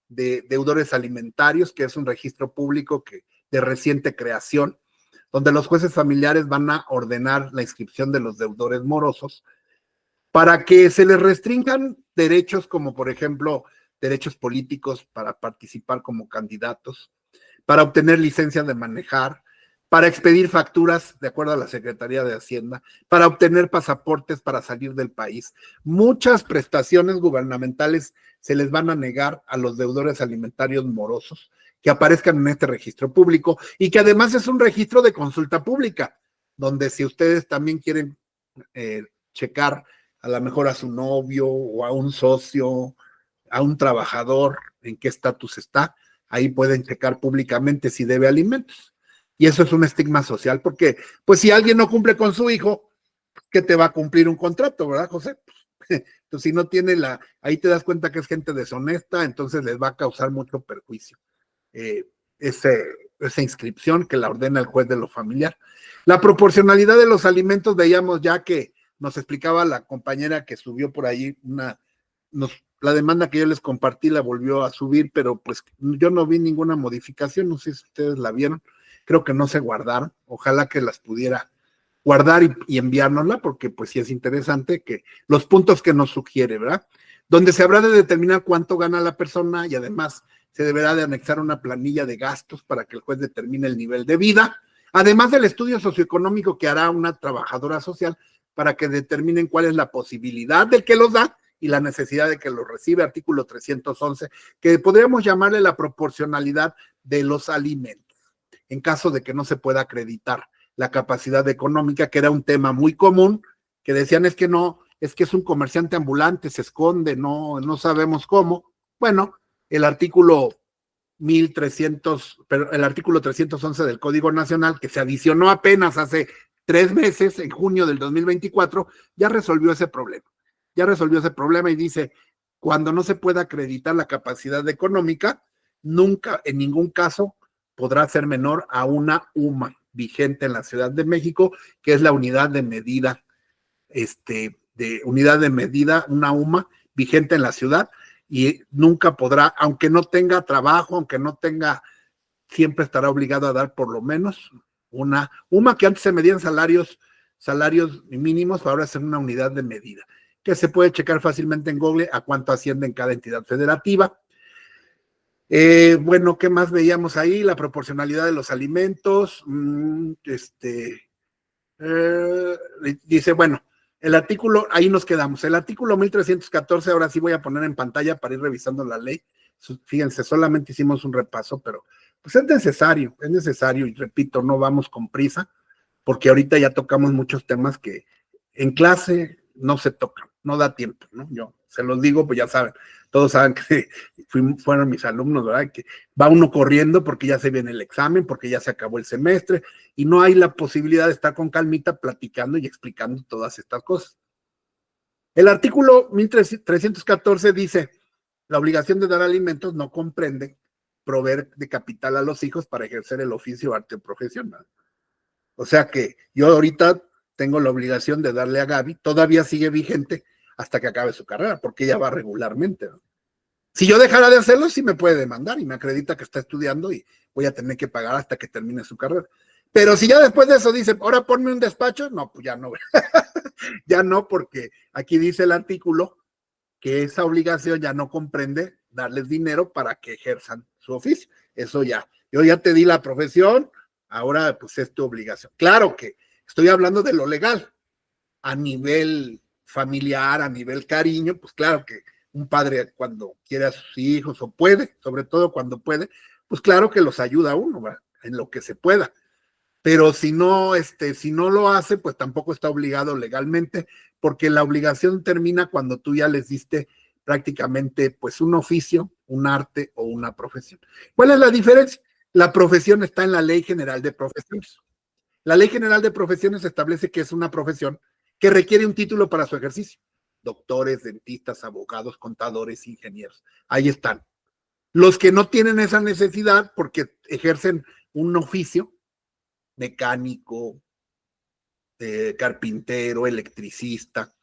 de deudores alimentarios, que es un registro público de reciente creación, donde los jueces familiares van a ordenar la inscripción de los deudores morosos para que se les restrinjan derechos como, por ejemplo, derechos políticos para participar como candidatos, para obtener licencia de manejar, para expedir facturas de acuerdo a la Secretaría de Hacienda, para obtener pasaportes para salir del país. Muchas prestaciones gubernamentales se les van a negar a los deudores alimentarios morosos que aparezcan en este registro público, y que además es un registro de consulta pública, donde si ustedes también quieren checar a lo mejor a su novio o a un socio, a un trabajador, en qué estatus está, ahí pueden checar públicamente si debe alimentos. Y eso es un estigma social, porque pues si alguien no cumple con su hijo, ¿qué te va a cumplir un contrato, verdad, José? Entonces, si no tiene ahí te das cuenta que es gente deshonesta, entonces les va a causar mucho perjuicio. Esa inscripción que la ordena el juez de lo familiar. La proporcionalidad de los alimentos, veíamos ya que nos explicaba la compañera que subió por ahí la demanda que yo les compartí la volvió a subir, pero pues yo no vi ninguna modificación, no sé si ustedes la vieron, creo que no se guardaron, ojalá que las pudiera guardar y enviárnosla, porque pues sí es interesante que los puntos que nos sugiere, ¿verdad? Donde se habrá de determinar cuánto gana la persona y además se deberá de anexar una planilla de gastos para que el juez determine el nivel de vida, además del estudio socioeconómico que hará una trabajadora social para que determinen cuál es la posibilidad del que los da y la necesidad de que los recibe, artículo 311, que podríamos llamarle la proporcionalidad de los alimentos, en caso de que no se pueda acreditar la capacidad económica, que era un tema muy común, que decían es que no, es que es un comerciante ambulante, se esconde, no sabemos cómo. Bueno, el artículo 311 del Código Nacional, que se adicionó apenas hace 3 meses, en junio del 2024, ya resolvió ese problema. Y dice, cuando no se pueda acreditar la capacidad económica, nunca, en ningún caso, podrá ser menor a una UMA vigente en la Ciudad de México, que es la unidad de medida, una UMA vigente en la ciudad, y nunca podrá, aunque no tenga trabajo, aunque no tenga, siempre estará obligado a dar por lo menos una UMA, que antes se medían salarios mínimos, ahora es una unidad de medida, que se puede checar fácilmente en Google a cuánto asciende en cada entidad federativa. Bueno, ¿qué más veíamos ahí? La proporcionalidad de los alimentos. Dice, bueno, el artículo, ahí nos quedamos. El artículo 1314, ahora sí voy a poner en pantalla para ir revisando la ley. Fíjense, solamente hicimos un repaso, pero pues es necesario, y repito, no vamos con prisa, porque ahorita ya tocamos muchos temas que en clase no se tocan, no da tiempo, ¿no? Yo se los digo, pues ya saben, todos saben que fueron mis alumnos, ¿verdad? Que va uno corriendo porque ya se viene el examen, porque ya se acabó el semestre, y no hay la posibilidad de estar con calmita platicando y explicando todas estas cosas. El artículo 1314 dice, la obligación de dar alimentos no comprende proveer de capital a los hijos para ejercer el oficio, arte o profesión, ¿verdad? O sea que yo ahorita tengo la obligación de darle a Gaby, todavía sigue vigente hasta que acabe su carrera, porque ella va regularmente, ¿no? Si yo dejara de hacerlo, sí me puede demandar y me acredita que está estudiando y voy a tener que pagar hasta que termine su carrera. Pero si ya después de eso dice, ahora ponme un despacho, no, pues ya no. Ya no, porque aquí dice el artículo que esa obligación ya no comprende darles dinero para que ejerzan su oficio. Eso ya, yo ya te di la profesión, ahora pues es tu obligación. Claro que estoy hablando de lo legal, a nivel familiar, a nivel cariño, pues claro que un padre cuando quiere a sus hijos o puede, sobre todo cuando puede, pues claro que los ayuda a uno, ¿verdad? En lo que se pueda. Pero si no lo hace, pues tampoco está obligado legalmente, porque la obligación termina cuando tú ya les diste prácticamente pues un oficio, un arte o una profesión. ¿Cuál es la diferencia? La profesión está en la Ley General de Profesiones. La Ley General de Profesiones establece que es una profesión que requiere un título para su ejercicio. Doctores, dentistas, abogados, contadores, ingenieros. Ahí están. Los que no tienen esa necesidad porque ejercen un oficio, mecánico, carpintero, electricista,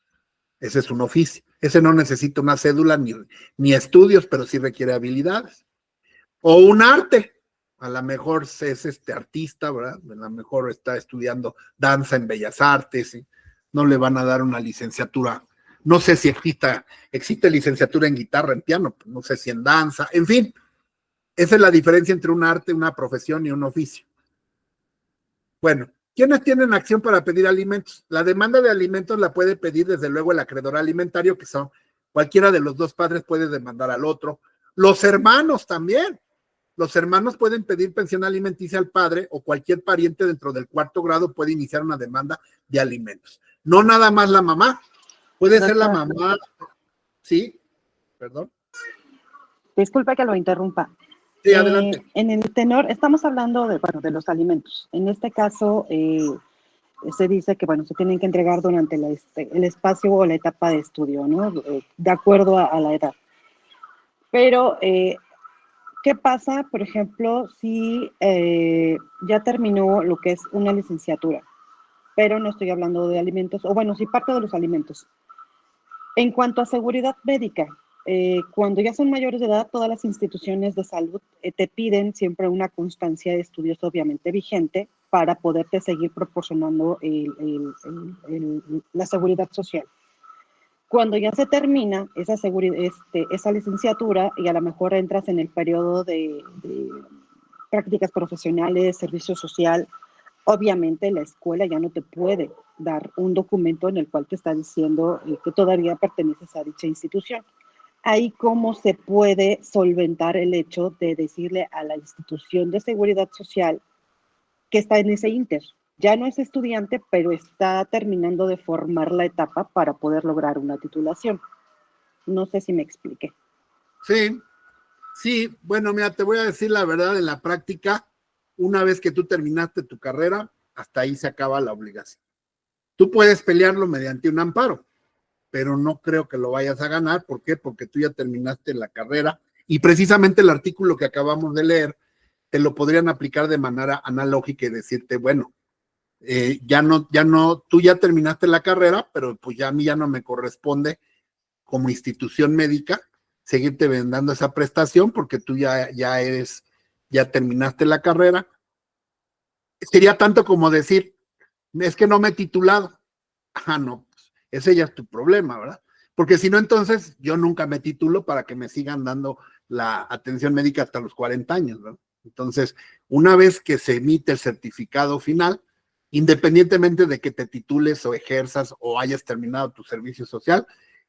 ese es un oficio. Ese no necesita una cédula ni estudios, pero sí requiere habilidades. O un arte. A lo mejor es artista, ¿verdad? A lo mejor está estudiando danza en Bellas Artes, ¿sí? No le van a dar una licenciatura. No sé si existe licenciatura en guitarra, en piano, no sé si en danza, en fin. Esa es la diferencia entre un arte, una profesión y un oficio. Bueno, ¿quiénes tienen acción para pedir alimentos? La demanda de alimentos la puede pedir desde luego el acreedor alimentario, que son cualquiera de los dos padres puede demandar al otro. Los hermanos también. Los hermanos pueden pedir pensión alimenticia al padre o cualquier pariente dentro del 4º grado puede iniciar una demanda de alimentos. No nada más la mamá. Puede ser la mamá. ¿Sí? Perdón. Disculpe que lo interrumpa. Sí, adelante. En el tenor, estamos hablando de los alimentos. En este caso, se dice que, bueno, se tienen que entregar durante el espacio o la etapa de estudio, ¿no? De acuerdo a la edad. Pero, ¿qué pasa, por ejemplo, si ya terminó lo que es una licenciatura? Pero no estoy hablando de alimentos, o bueno, sí parte de los alimentos. En cuanto a seguridad médica, cuando ya son mayores de edad, todas las instituciones de salud te piden siempre una constancia de estudios obviamente vigente para poderte seguir proporcionando la seguridad social. Cuando ya se termina esa licenciatura y a lo mejor entras en el periodo de prácticas profesionales, servicio social, obviamente la escuela ya no te puede dar un documento en el cual te está diciendo que todavía perteneces a dicha institución. Ahí cómo se puede solventar el hecho de decirle a la institución de seguridad social que está en ese inter. Ya no es estudiante, pero está terminando de formar la etapa para poder lograr una titulación. No sé si me expliqué. Sí, bueno, mira, te voy a decir la verdad, en la práctica, una vez que tú terminaste tu carrera, hasta ahí se acaba la obligación. Tú puedes pelearlo mediante un amparo, pero no creo que lo vayas a ganar. ¿Por qué? Porque tú ya terminaste la carrera y precisamente el artículo que acabamos de leer te lo podrían aplicar de manera analógica y decirte, bueno, tú ya terminaste la carrera, pero pues ya a mí ya no me corresponde como institución médica seguirte dando esa prestación porque tú ya terminaste la carrera. Sería tanto como decir, es que no me he titulado. No, pues ese ya es tu problema, ¿verdad? Porque si no, entonces yo nunca me titulo para que me sigan dando la atención médica hasta los 40 años, ¿verdad? Entonces, una vez que se emite el certificado final, independientemente de que te titules o ejerzas o hayas terminado tu servicio social,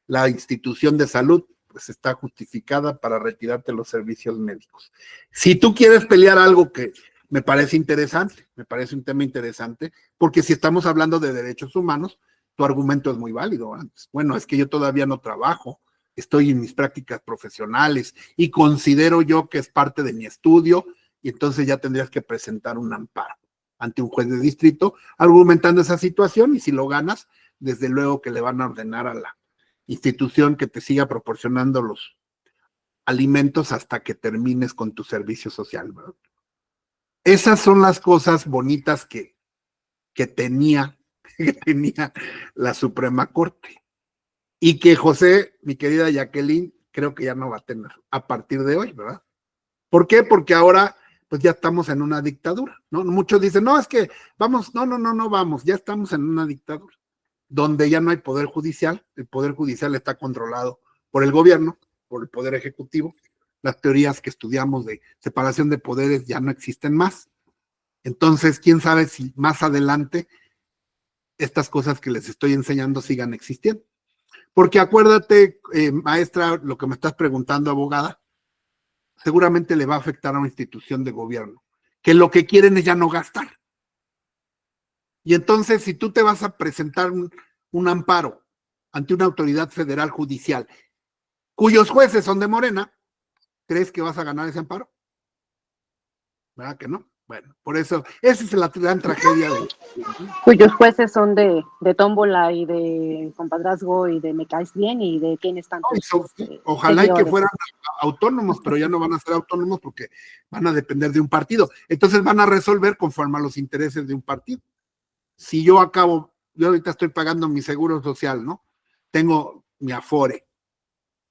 la institución de salud pues está justificada para retirarte los servicios médicos. Si tú quieres pelear algo que me parece interesante, me parece un tema interesante, porque si estamos hablando de derechos humanos, tu argumento es muy válido. Bueno, es que yo todavía no trabajo, estoy en mis prácticas profesionales y considero yo que es parte de mi estudio y entonces ya tendrías que presentar un amparo ante un juez de distrito argumentando esa situación y si lo ganas, desde luego que le van a ordenar a la institución que te siga proporcionando los alimentos hasta que termines con tu servicio social, ¿verdad? Esas son las cosas bonitas que tenía la Suprema Corte y que José, mi querida Jacqueline, creo que ya no va a tener a partir de hoy, ¿verdad? ¿Por qué? Porque ahora pues ya estamos en una dictadura, ¿no? Muchos dicen, no, es que vamos, no vamos, ya estamos en una dictadura, donde ya no hay poder judicial, el poder judicial está controlado por el gobierno, por el poder ejecutivo, las teorías que estudiamos de separación de poderes ya no existen más, entonces quién sabe si más adelante estas cosas que les estoy enseñando sigan existiendo, porque acuérdate, maestra, lo que me estás preguntando, abogada, seguramente le va a afectar a una institución de gobierno, que lo que quieren es ya no gastar. Y entonces, si tú te vas a presentar un amparo ante una autoridad federal judicial, cuyos jueces son de Morena, ¿crees que vas a ganar ese amparo? ¿Verdad que no? Bueno, por eso, esa es la gran tragedia. Cuyos jueces son de tómbola y de compadrazgo y de me caes bien y de tienes tantos. Ojalá y que fueran autónomos, pero ya no van a ser autónomos porque van a depender de un partido. Entonces van a resolver conforme a los intereses de un partido. Si yo ahorita estoy pagando mi seguro social, ¿no? Tengo mi Afore.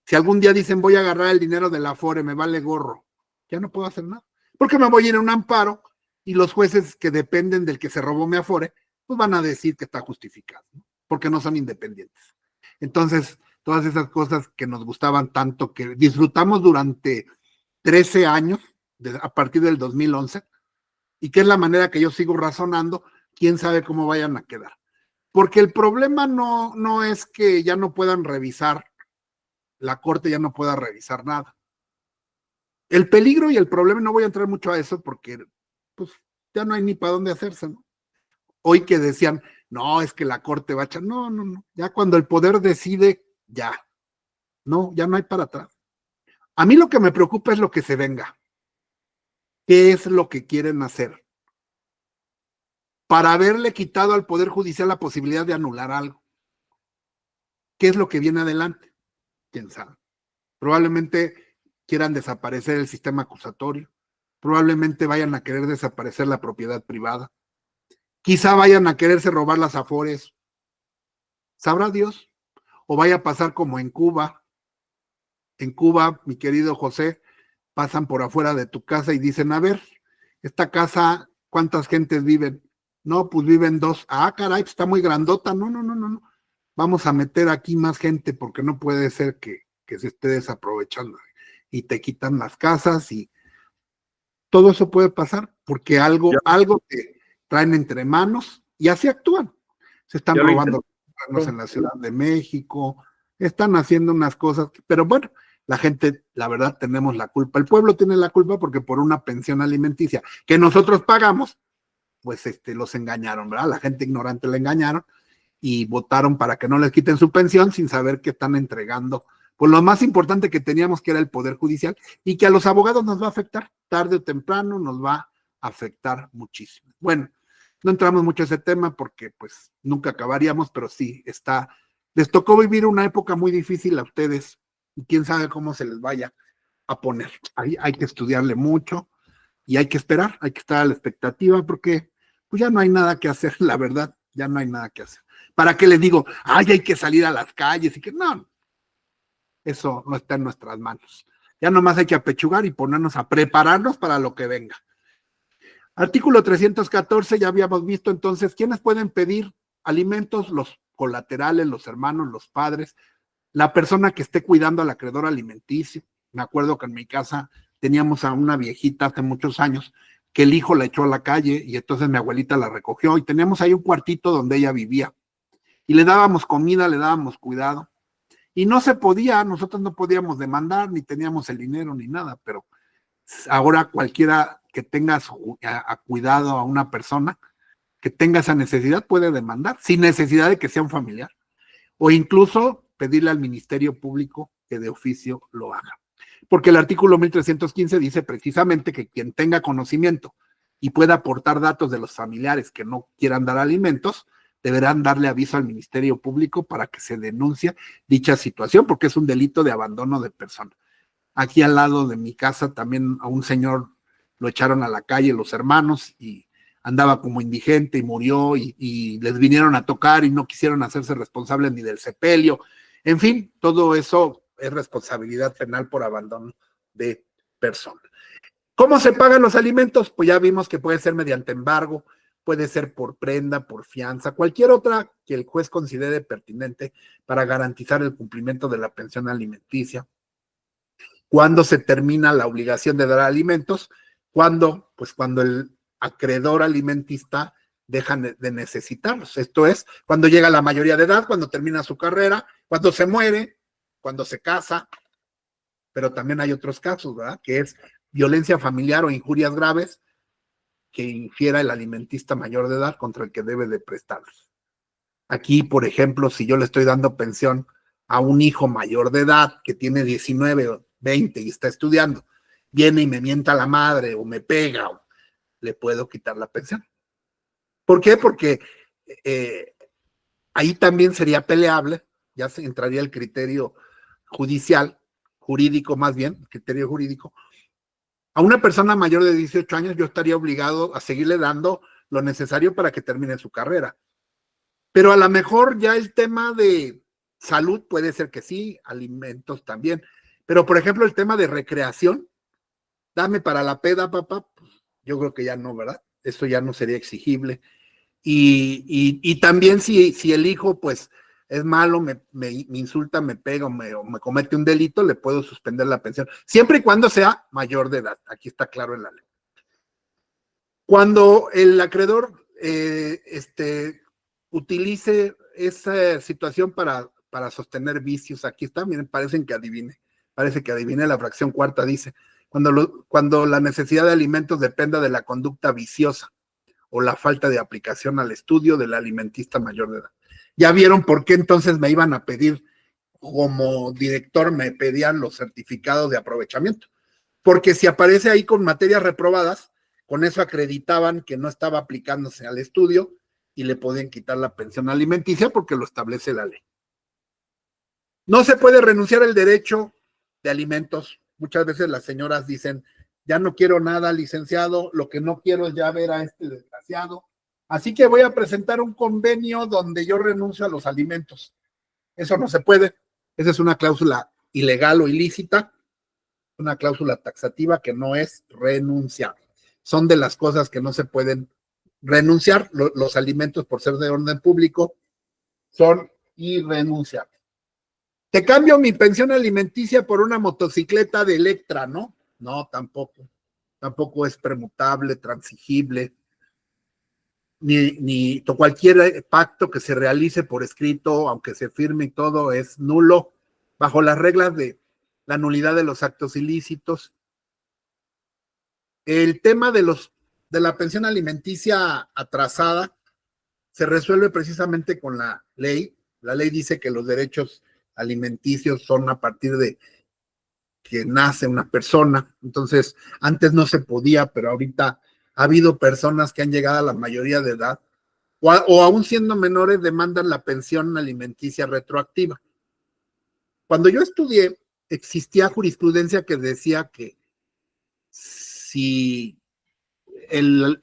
Si algún día dicen voy a agarrar el dinero del Afore, me vale gorro, ya no puedo hacer nada. Porque me voy a ir a un amparo y los jueces que dependen del que se robó mi Afore, pues van a decir que está justificado, ¿no? Porque no son independientes. Entonces, todas esas cosas que nos gustaban tanto, que disfrutamos durante 13 años, a partir del 2011, y que es la manera que yo sigo razonando, quién sabe cómo vayan a quedar. Porque el problema no es que ya no puedan revisar, la Corte ya no pueda revisar nada. El peligro y el problema, no voy a entrar mucho a eso porque pues ya no hay ni para dónde hacerse, ¿no? Hoy que decían, no, es que la Corte va a echar, no, ya cuando el poder decide, ya no hay para atrás. A mí lo que me preocupa es lo que se venga. ¿Qué es lo que quieren hacer? para haberle quitado al Poder Judicial la posibilidad de anular algo. ¿Qué es lo que viene adelante? ¿Quién sabe? Probablemente quieran desaparecer el sistema acusatorio, probablemente vayan a querer desaparecer la propiedad privada, quizá vayan a quererse robar las afores, sabrá Dios, o vaya a pasar como en Cuba. En Cuba, mi querido José, pasan por afuera de tu casa y dicen, a ver, esta casa, ¿cuántas gentes viven? No, pues viven 2. Ah, caray, pues está muy grandota. No. Vamos a meter aquí más gente porque no puede ser que se esté desaprovechando. Y te quitan las casas y todo eso puede pasar porque algo que traen entre manos y así actúan. Se están robando en la Ciudad de México, están haciendo unas cosas, pero bueno, la gente, la verdad, tenemos la culpa. El pueblo tiene la culpa porque por una pensión alimenticia que nosotros pagamos, pues los engañaron, ¿verdad? La gente ignorante la engañaron y votaron para que no les quiten su pensión sin saber que están entregando pues lo más importante que teníamos, que era el Poder Judicial, y que a los abogados nos va a afectar, tarde o temprano nos va a afectar muchísimo. Bueno, no entramos mucho a ese tema porque pues nunca acabaríamos, pero sí, les tocó vivir una época muy difícil a ustedes, y quién sabe cómo se les vaya a poner. Ahí hay que estudiarle mucho, y hay que esperar, hay que estar a la expectativa, porque pues ya no hay nada que hacer, la verdad, ya no hay nada que hacer. ¿Para qué les digo, hay que salir a las calles y que no? Eso no está en nuestras manos. Ya nomás hay que apechugar y ponernos a prepararnos para lo que venga. Artículo 314, ya habíamos visto entonces, ¿quiénes pueden pedir alimentos? Los colaterales, los hermanos, los padres, la persona que esté cuidando al acreedor alimenticio. Me acuerdo que en mi casa teníamos a una viejita hace muchos años que el hijo la echó a la calle y entonces mi abuelita la recogió y teníamos ahí un cuartito donde ella vivía. Y le dábamos comida, le dábamos cuidado. Y no se podía, nosotros no podíamos demandar, ni teníamos el dinero, ni nada, pero ahora cualquiera que tenga a cuidado a una persona, que tenga esa necesidad, puede demandar, sin necesidad de que sea un familiar, o incluso pedirle al Ministerio Público que de oficio lo haga. Porque el artículo 1315 dice precisamente que quien tenga conocimiento y pueda aportar datos de los familiares que no quieran dar alimentos, deberán darle aviso al Ministerio Público para que se denuncie dicha situación, porque es un delito de abandono de persona. Aquí al lado de mi casa también a un señor lo echaron a la calle los hermanos y andaba como indigente y murió y les vinieron a tocar y no quisieron hacerse responsables ni del sepelio. En fin, todo eso es responsabilidad penal por abandono de persona. ¿Cómo se pagan los alimentos? Pues ya vimos que puede ser mediante embargo, puede ser por prenda, por fianza, cualquier otra que el juez considere pertinente para garantizar el cumplimiento de la pensión alimenticia. ¿Cuándo se termina la obligación de dar alimentos? Cuando el acreedor alimentista deja de necesitarlos. Esto es, cuando llega a la mayoría de edad, cuando termina su carrera, cuando se muere, cuando se casa. Pero también hay otros casos, ¿verdad? Que es violencia familiar o injurias graves que infiera el alimentista mayor de edad contra el que debe de prestarlos. Aquí, por ejemplo, si yo le estoy dando pensión a un hijo mayor de edad que tiene 19 o 20 y está estudiando, viene y me mienta la madre o me pega, o le puedo quitar la pensión. ¿Por qué? Porque ahí también sería peleable, ya se entraría el criterio jurídico más bien, criterio jurídico. A una persona mayor de 18 años yo estaría obligado a seguirle dando lo necesario para que termine su carrera. Pero a lo mejor ya el tema de salud puede ser que sí, alimentos también. Pero, por ejemplo, el tema de recreación, dame para la peda, papá, pues, yo creo que ya no, ¿verdad? Eso ya no sería exigible. Y también si el hijo, pues, es malo, me insulta, me pega o me comete un delito, le puedo suspender la pensión, siempre y cuando sea mayor de edad. Aquí está claro en la ley. Cuando el acreedor utilice esa situación para sostener vicios, aquí está, miren, parece que adivine la fracción cuarta, dice, cuando la necesidad de alimentos dependa de la conducta viciosa o la falta de aplicación al estudio del alimentista mayor de edad. Ya vieron por qué entonces me iban a pedir, como director me pedían los certificados de aprovechamiento, porque si aparece ahí con materias reprobadas, con eso acreditaban que no estaba aplicándose al estudio y le podían quitar la pensión alimenticia porque lo establece la ley. No se puede renunciar al derecho de alimentos. Muchas veces las señoras dicen, ya no quiero nada, licenciado, lo que no quiero es ya ver a este desgraciado. Así que voy a presentar un convenio donde yo renuncio a los alimentos. Eso no se puede. Esa es una cláusula ilegal o ilícita, una cláusula taxativa que no es renunciable. Son de las cosas que no se pueden renunciar. Los alimentos, por ser de orden público, son irrenunciables. Te cambio mi pensión alimenticia por una motocicleta de Electra, ¿no? No, tampoco. Tampoco es permutable, transigible, ni cualquier pacto que se realice por escrito, aunque se firme y todo, es nulo bajo las reglas de la nulidad de los actos ilícitos. El tema de la pensión alimenticia atrasada se resuelve precisamente con la ley. La ley dice que los derechos alimenticios son a partir de que nace una persona. Entonces, antes no se podía, pero ahorita ha habido personas que han llegado a la mayoría de edad o aún siendo menores demandan la pensión alimenticia retroactiva. Cuando yo estudié, existía jurisprudencia que decía que si el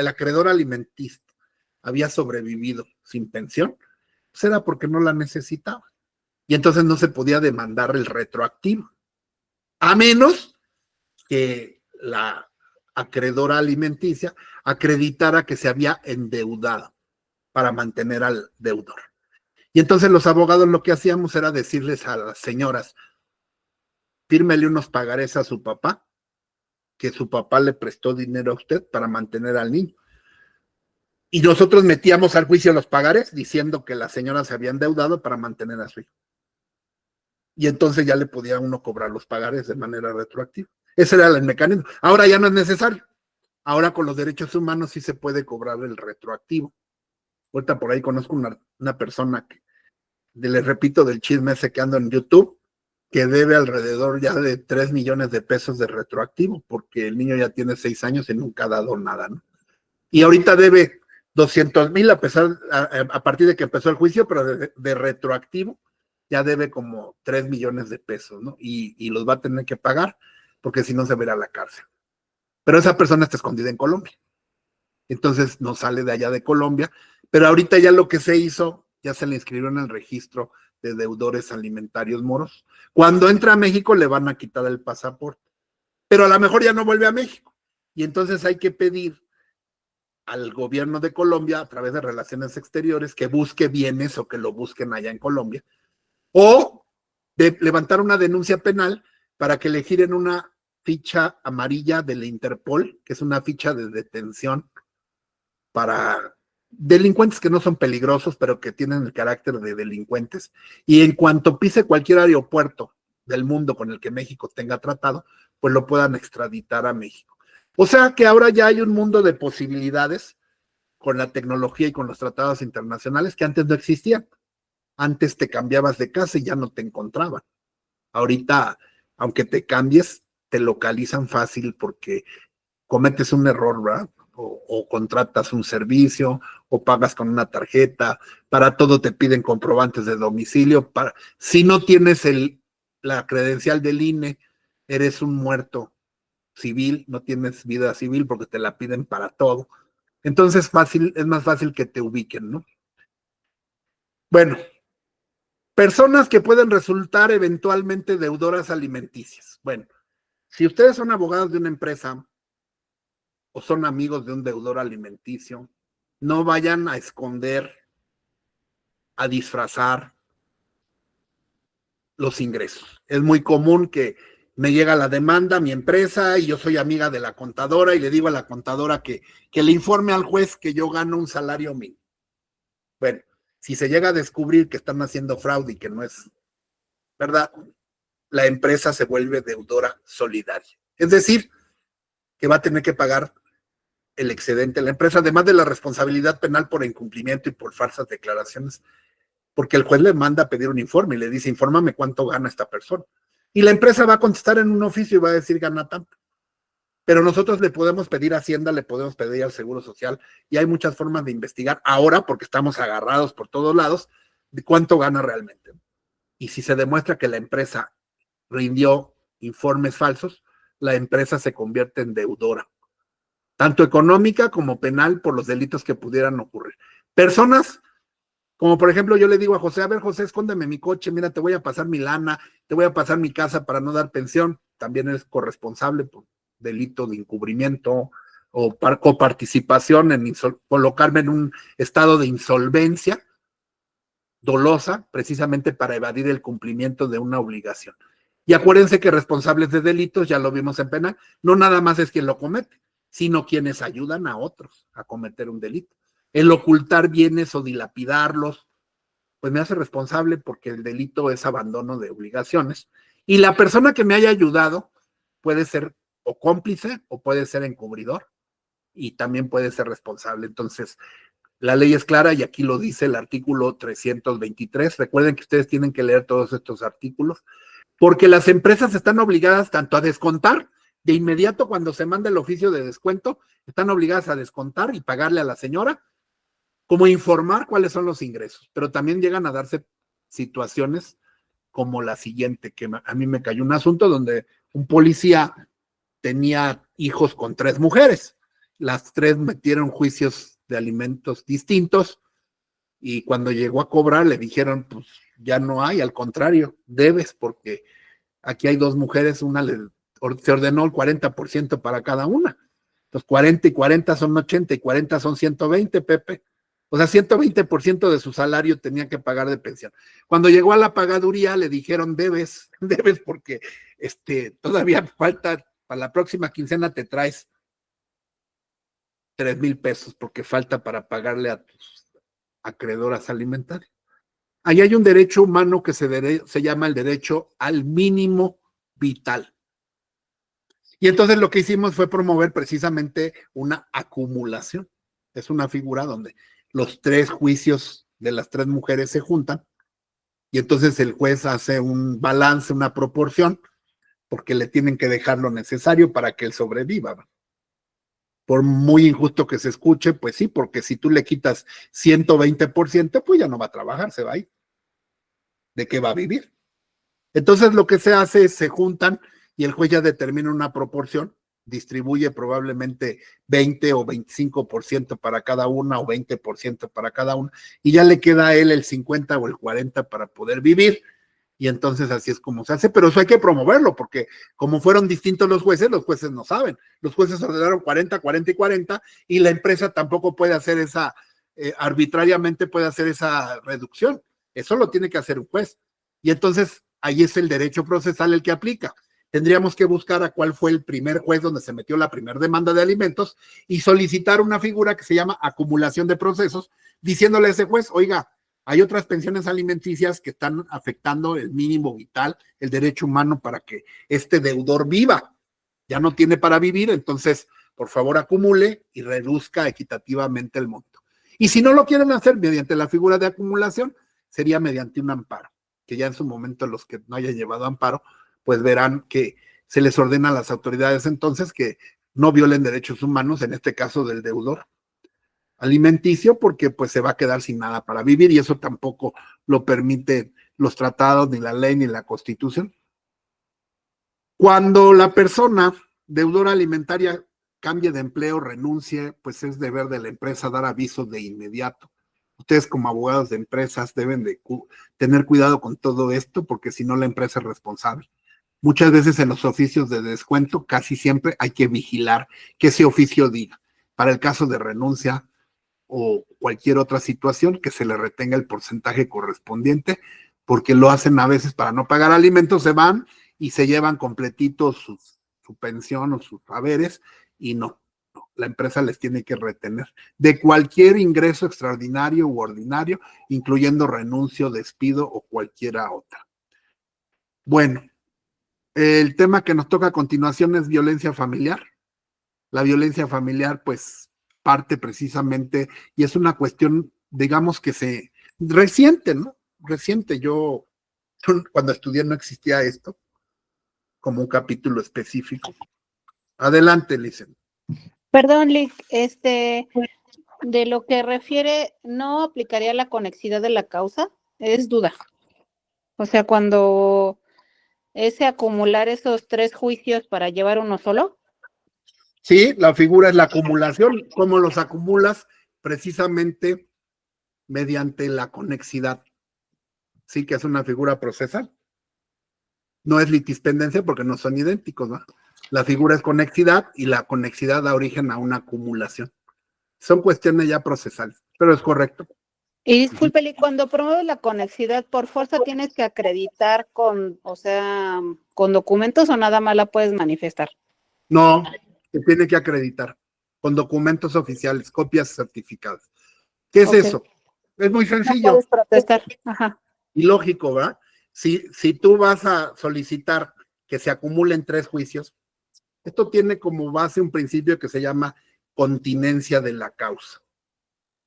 acreedor alimenticio había sobrevivido sin pensión, pues era porque no la necesitaba. Y entonces no se podía demandar el retroactivo, a menos que la acreedora alimenticia acreditara que se había endeudado para mantener al deudor. Y entonces los abogados lo que hacíamos era decirles a las señoras, fírmele unos pagarés a su papá, que su papá le prestó dinero a usted para mantener al niño. Y nosotros metíamos al juicio los pagarés diciendo que la señora se había endeudado para mantener a su hijo. Y entonces ya le podía uno cobrar los pagarés de manera retroactiva. Ese era el mecanismo. Ahora ya no es necesario. Ahora con los derechos humanos sí se puede cobrar el retroactivo. Ahorita por ahí conozco una persona que, les repito del chisme ese que ando en YouTube, que debe alrededor ya de 3 millones de pesos de retroactivo, porque el niño ya tiene 6 años y nunca ha dado nada, ¿no? Y ahorita debe 200,000 a partir de que empezó el juicio, pero de retroactivo ya debe como 3 millones de pesos, ¿no? Y los va a tener que pagar, porque si no se verá a la cárcel. Pero esa persona está escondida en Colombia. Entonces no sale de allá de Colombia, pero ahorita ya lo que se hizo, ya se le inscribió en el registro de deudores alimentarios moros. Cuando entra a México le van a quitar el pasaporte, pero a lo mejor ya no vuelve a México. Y entonces hay que pedir al gobierno de Colombia, a través de Relaciones Exteriores, que busque bienes o que lo busquen allá en Colombia, o de levantar una denuncia penal para que le giren una ficha amarilla de la Interpol, que es una ficha de detención para delincuentes que no son peligrosos, pero que tienen el carácter de delincuentes, y en cuanto pise cualquier aeropuerto del mundo con el que México tenga tratado, pues lo puedan extraditar a México. O sea que ahora ya hay un mundo de posibilidades con la tecnología y con los tratados internacionales que antes no existían. Antes te cambiabas de casa y ya no te encontraban. Ahorita, aunque te cambies, te localizan fácil porque cometes un error, ¿verdad? O contratas un servicio, o pagas con una tarjeta, para todo te piden comprobantes de domicilio. Si no tienes la credencial del INE, eres un muerto civil, no tienes vida civil porque te la piden para todo. Entonces es más fácil que te ubiquen, ¿no? Bueno, personas que pueden resultar eventualmente deudoras alimenticias. Bueno, si ustedes son abogados de una empresa o son amigos de un deudor alimenticio, no vayan a esconder, a disfrazar los ingresos. Es muy común que me llega la demanda a mi empresa y yo soy amiga de la contadora y le digo a la contadora que le informe al juez que yo gano un salario mínimo. Bueno, si se llega a descubrir que están haciendo fraude y que no es verdad, la empresa se vuelve deudora solidaria. Es decir, que va a tener que pagar el excedente de la empresa, además de la responsabilidad penal por incumplimiento y por falsas declaraciones, porque el juez le manda a pedir un informe y le dice, infórmame cuánto gana esta persona. Y la empresa va a contestar en un oficio y va a decir, gana tanto. pero nosotros le podemos pedir a Hacienda, le podemos pedir al Seguro Social, y hay muchas formas de investigar ahora, porque estamos agarrados por todos lados, de cuánto gana realmente. Y si se demuestra que la empresa rindió informes falsos, la empresa se convierte en deudora, tanto económica como penal, por los delitos que pudieran ocurrir. Personas, como por ejemplo, yo le digo a José, a ver, José, escóndeme mi coche, mira, te voy a pasar mi lana, te voy a pasar mi casa para no dar pensión, también eres corresponsable por delito de encubrimiento o coparticipación en colocarme en un estado de insolvencia dolosa, precisamente para evadir el cumplimiento de una obligación. Y acuérdense que responsables de delitos, ya lo vimos en penal, no nada más es quien lo comete, sino quienes ayudan a otros a cometer un delito. El ocultar bienes o dilapidarlos, pues me hace responsable porque el delito es abandono de obligaciones. Y la persona que me haya ayudado puede ser o cómplice o puede ser encubridor y también puede ser responsable. Entonces, la ley es clara y aquí lo dice el artículo 323. Recuerden que ustedes tienen que leer todos estos artículos porque las empresas están obligadas tanto a descontar de inmediato cuando se manda el oficio de descuento, están obligadas a descontar y pagarle a la señora, como informar cuáles son los ingresos, pero también llegan a darse situaciones como la siguiente, que a mí me cayó un asunto donde un policía tenía hijos con 3 mujeres, las 3 metieron juicios de alimentos distintos y cuando llegó a cobrar le dijeron, pues ya no hay, al contrario, debes porque aquí hay 2 mujeres, una se ordenó el 40% para cada una, entonces 40 y 40 son 80 y 40 son 120, Pepe. O sea, 120% de su salario tenía que pagar de pensión. Cuando llegó a la pagaduría le dijeron, debes porque todavía falta, para la próxima quincena te traes 3,000 pesos porque falta para pagarle a tus acreedoras alimentarias. Ahí hay un derecho humano que se llama el derecho al mínimo vital. Y entonces lo que hicimos fue promover precisamente una acumulación. Es una figura donde los 3 juicios de las 3 mujeres se juntan y entonces el juez hace un balance, una proporción, porque le tienen que dejar lo necesario para que él sobreviva. Por muy injusto que se escuche, pues sí, porque si tú le quitas 120%, pues ya no va a trabajar, se va a ir. ¿De qué va a vivir? Entonces lo que se hace es se juntan y el juez ya determina una proporción, distribuye probablemente 20 o 25% para cada una o 20% para cada una y ya le queda a él el 50 o el 40 para poder vivir y entonces así es como se hace, pero eso hay que promoverlo porque como fueron distintos los jueces no saben, los jueces ordenaron 40, 40 y 40 y la empresa tampoco puede hacer esa, arbitrariamente puede hacer esa reducción, eso lo tiene que hacer un juez y entonces ahí es el derecho procesal el que aplica. Tendríamos que buscar a cuál fue el primer juez donde se metió la primera demanda de alimentos y solicitar una figura que se llama acumulación de procesos, diciéndole a ese juez, oiga, hay otras pensiones alimenticias que están afectando el mínimo vital, el derecho humano para que este deudor viva. Ya no tiene para vivir, entonces, por favor, acumule y reduzca equitativamente el monto. Y si no lo quieren hacer mediante la figura de acumulación, sería mediante un amparo, que ya en su momento los que no hayan llevado amparo, pues verán que se les ordena a las autoridades entonces que no violen derechos humanos, en este caso del deudor alimenticio, porque pues se va a quedar sin nada para vivir y eso tampoco lo permiten los tratados, ni la ley, ni la Constitución. Cuando la persona deudora alimentaria cambie de empleo, renuncie, pues es deber de la empresa dar aviso de inmediato. Ustedes como abogados de empresas deben de tener cuidado con todo esto porque si no la empresa es responsable. Muchas veces en los oficios de descuento casi siempre hay que vigilar que ese oficio diga, para el caso de renuncia o cualquier otra situación, que se le retenga el porcentaje correspondiente, porque lo hacen a veces para no pagar alimentos, se van y se llevan completitos su pensión o sus haberes y no, la empresa les tiene que retener de cualquier ingreso extraordinario u ordinario, incluyendo renuncio, despido o cualquiera otra. Bueno, el tema que nos toca a continuación es violencia familiar. La violencia familiar, pues, parte precisamente, y es una cuestión, digamos que reciente, ¿no? Reciente, yo cuando estudié no existía esto, como un capítulo específico. Adelante, Licen. Perdón, Lick, de lo que refiere, ¿no aplicaría la conexidad de la causa? Es duda. O sea, cuando ese acumular esos 3 juicios para llevar uno solo. Sí, la figura es la acumulación. ¿Cómo los acumulas? Precisamente mediante la conexidad. Sí, que es una figura procesal. No es litispendencia porque no son idénticos, ¿no? La figura es conexidad y la conexidad da origen a una acumulación. Son cuestiones ya procesales, pero es correcto. Y disculpe, Lick, cuando promueves la conexidad, ¿por fuerza tienes que acreditar con documentos o nada más la puedes manifestar? No, se tiene que acreditar con documentos oficiales, copias certificadas. ¿Qué es eso? Es muy sencillo. No puedes protestar. Ajá. Y lógico, ¿verdad? Si tú vas a solicitar que se acumulen 3 juicios, esto tiene como base un principio que se llama continencia de la causa.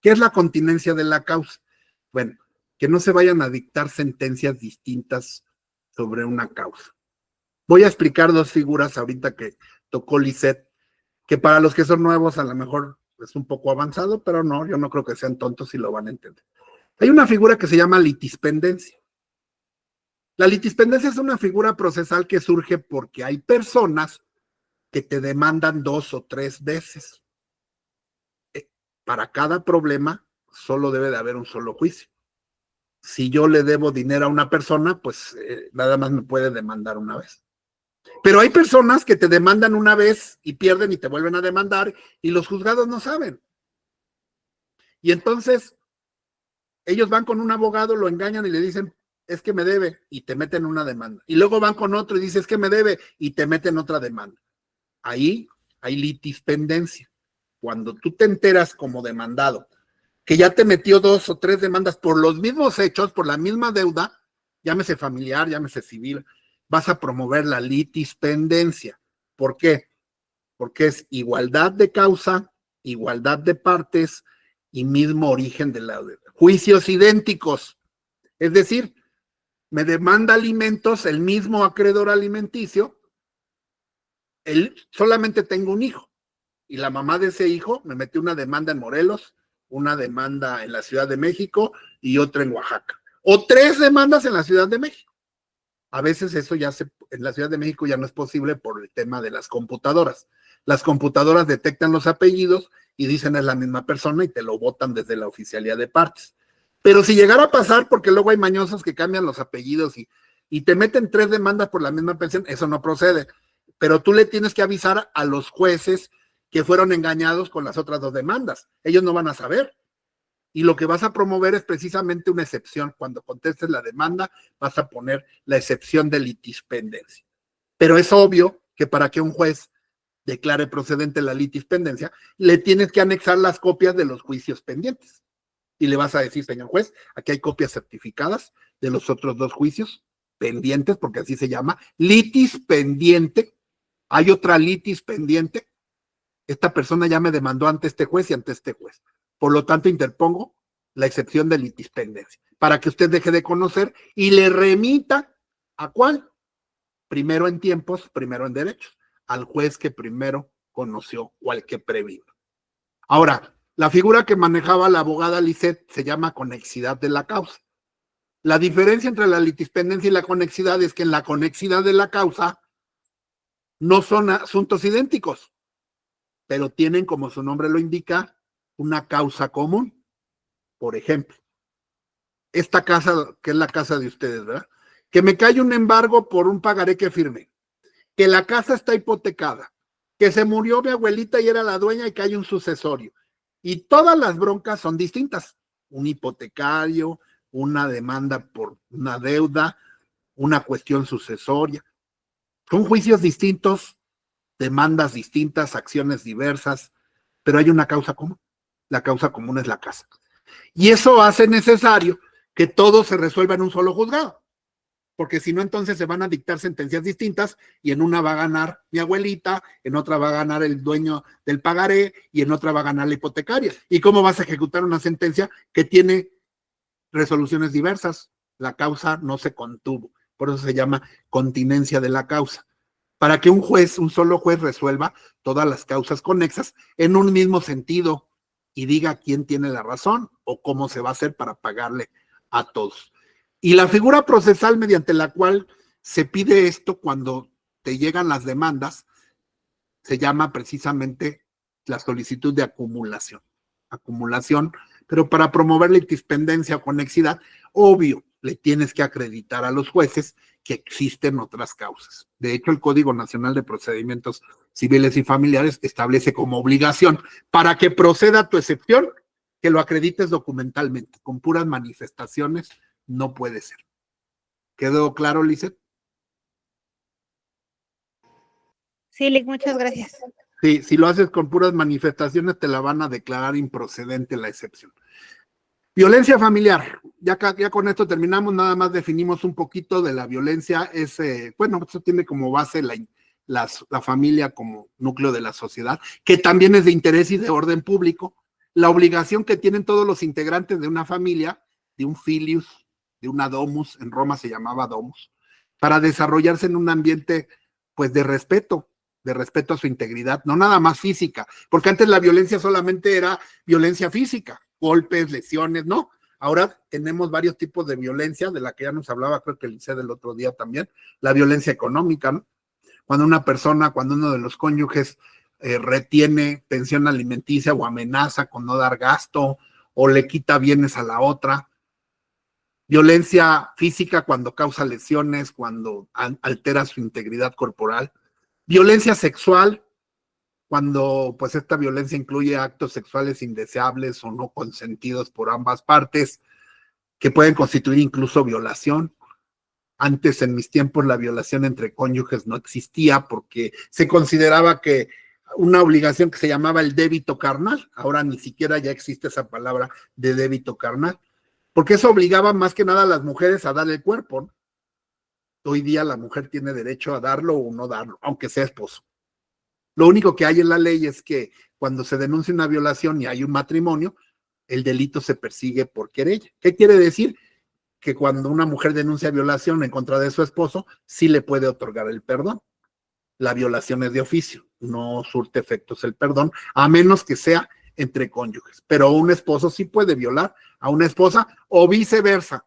¿Qué es la continencia de la causa? Bueno, que no se vayan a dictar sentencias distintas sobre una causa. Voy a explicar 2 figuras ahorita que tocó Lisette, que para los que son nuevos a lo mejor es un poco avanzado, pero no, yo no creo que sean tontos y lo van a entender. Hay una figura que se llama litispendencia. La litispendencia es una figura procesal que surge porque hay personas que te demandan 2 o 3 veces. Para cada problema solo debe de haber un solo juicio. Si yo le debo dinero a una persona, pues nada más me puede demandar una vez. Pero hay personas que te demandan una vez y pierden y te vuelven a demandar y los juzgados no saben. Y entonces ellos van con un abogado, lo engañan y le dicen, es que me debe, y te meten una demanda. Y luego van con otro y dicen, es que me debe, y te meten otra demanda. Ahí hay litispendencia. Cuando tú te enteras como demandado que ya te metió 2 o 3 demandas por los mismos hechos, por la misma deuda, llámese familiar, llámese civil, vas a promover la litispendencia. ¿Por qué? Porque es igualdad de causa, igualdad de partes y mismo origen de la deuda. Juicios idénticos. Es decir, me demanda alimentos el mismo acreedor alimenticio, solamente tengo un hijo y la mamá de ese hijo me metió una demanda en Morelos, una demanda en la Ciudad de México y otra en Oaxaca. O 3 demandas en la Ciudad de México. A veces eso en la Ciudad de México ya no es posible por el tema de las computadoras. Las computadoras detectan los apellidos y dicen es la misma persona y te lo botan desde la oficialía de partes. Pero si llegara a pasar, porque luego hay mañosos que cambian los apellidos y te meten 3 demandas por la misma pensión, eso no procede. Pero tú le tienes que avisar a los jueces que fueron engañados con las otras 2 demandas. Ellos no van a saber. Y lo que vas a promover es precisamente una excepción. Cuando contestes la demanda, vas a poner la excepción de litispendencia. Pero es obvio que para que un juez declare procedente la litispendencia, le tienes que anexar las copias de los juicios pendientes. Y le vas a decir, señor juez, aquí hay copias certificadas de los otros 2 juicios pendientes, porque así se llama, litis pendiente. Hay otra litis pendiente. Esta persona ya me demandó ante este juez y ante este juez. Por lo tanto, interpongo la excepción de litispendencia para que usted deje de conocer y le remita ¿a cuál? Primero en tiempos, primero en derechos, al juez que primero conoció o al que previno. Ahora, la figura que manejaba la abogada Lisette se llama conexidad de la causa. La diferencia entre la litispendencia y la conexidad es que en la conexidad de la causa no son asuntos idénticos, pero tienen, como su nombre lo indica, una causa común. Por ejemplo, esta casa, que es la casa de ustedes, ¿verdad? Que me cae un embargo por un pagaré que firme, que la casa está hipotecada, que se murió mi abuelita y era la dueña y que hay un sucesorio. Y todas las broncas son distintas. Un hipotecario, una demanda por una deuda, una cuestión sucesoria. Son juicios distintos, demandas distintas, acciones diversas, pero hay una causa común. La causa común es la casa. Y eso hace necesario que todo se resuelva en un solo juzgado, porque si no, entonces se van a dictar sentencias distintas y en una va a ganar mi abuelita, en otra va a ganar el dueño del pagaré y en otra va a ganar la hipotecaria. ¿Y cómo vas a ejecutar una sentencia que tiene resoluciones diversas? La causa no se contuvo, por eso se llama continencia de la causa. para que un solo juez resuelva todas las causas conexas en un mismo sentido y diga quién tiene la razón o cómo se va a hacer para pagarle a todos. Y la figura procesal mediante la cual se pide esto cuando te llegan las demandas se llama precisamente la solicitud de acumulación. Acumulación, pero para promover la independencia o conexidad, obvio, le tienes que acreditar a los jueces que existen otras causas. De hecho, el Código Nacional de Procedimientos Civiles y Familiares establece como obligación para que proceda tu excepción que lo acredites documentalmente. Con puras manifestaciones no puede ser. ¿Quedó claro, Lizeth? Sí, Lick, muchas gracias. Sí, si lo haces con puras manifestaciones te la van a declarar improcedente la excepción. Violencia familiar. Ya con esto terminamos, nada más definimos un poquito de la violencia. Bueno, eso tiene como base la familia como núcleo de la sociedad, que también es de interés y de orden público. La obligación que tienen todos los integrantes de una familia, de un filius, de una domus, en Roma se llamaba domus, para desarrollarse en un ambiente pues de respeto a su integridad, no nada más física, porque antes la violencia solamente era violencia física, golpes, lesiones, no. Ahora tenemos varios tipos de violencia, de la que ya nos hablaba, creo que Lice del otro día también, la violencia económica, ¿no? Cuando uno de los cónyuges retiene pensión alimenticia o amenaza con no dar gasto o le quita bienes a la otra. Violencia física cuando causa lesiones, cuando altera su integridad corporal. Violencia sexual, cuando pues esta violencia incluye actos sexuales indeseables o no consentidos por ambas partes, que pueden constituir incluso violación. Antes, en mis tiempos, la violación entre cónyuges no existía porque se consideraba que una obligación que se llamaba el débito carnal, ahora ni siquiera ya existe esa palabra de débito carnal, porque eso obligaba más que nada a las mujeres a dar el cuerpo, ¿no? Hoy día la mujer tiene derecho a darlo o no darlo, aunque sea esposo. Lo único que hay en la ley es que cuando se denuncia una violación y hay un matrimonio, el delito se persigue por querella. ¿Qué quiere decir? Que cuando una mujer denuncia violación en contra de su esposo, sí le puede otorgar el perdón. La violación es de oficio, no surte efectos el perdón, a menos que sea entre cónyuges. Pero un esposo sí puede violar a una esposa o viceversa,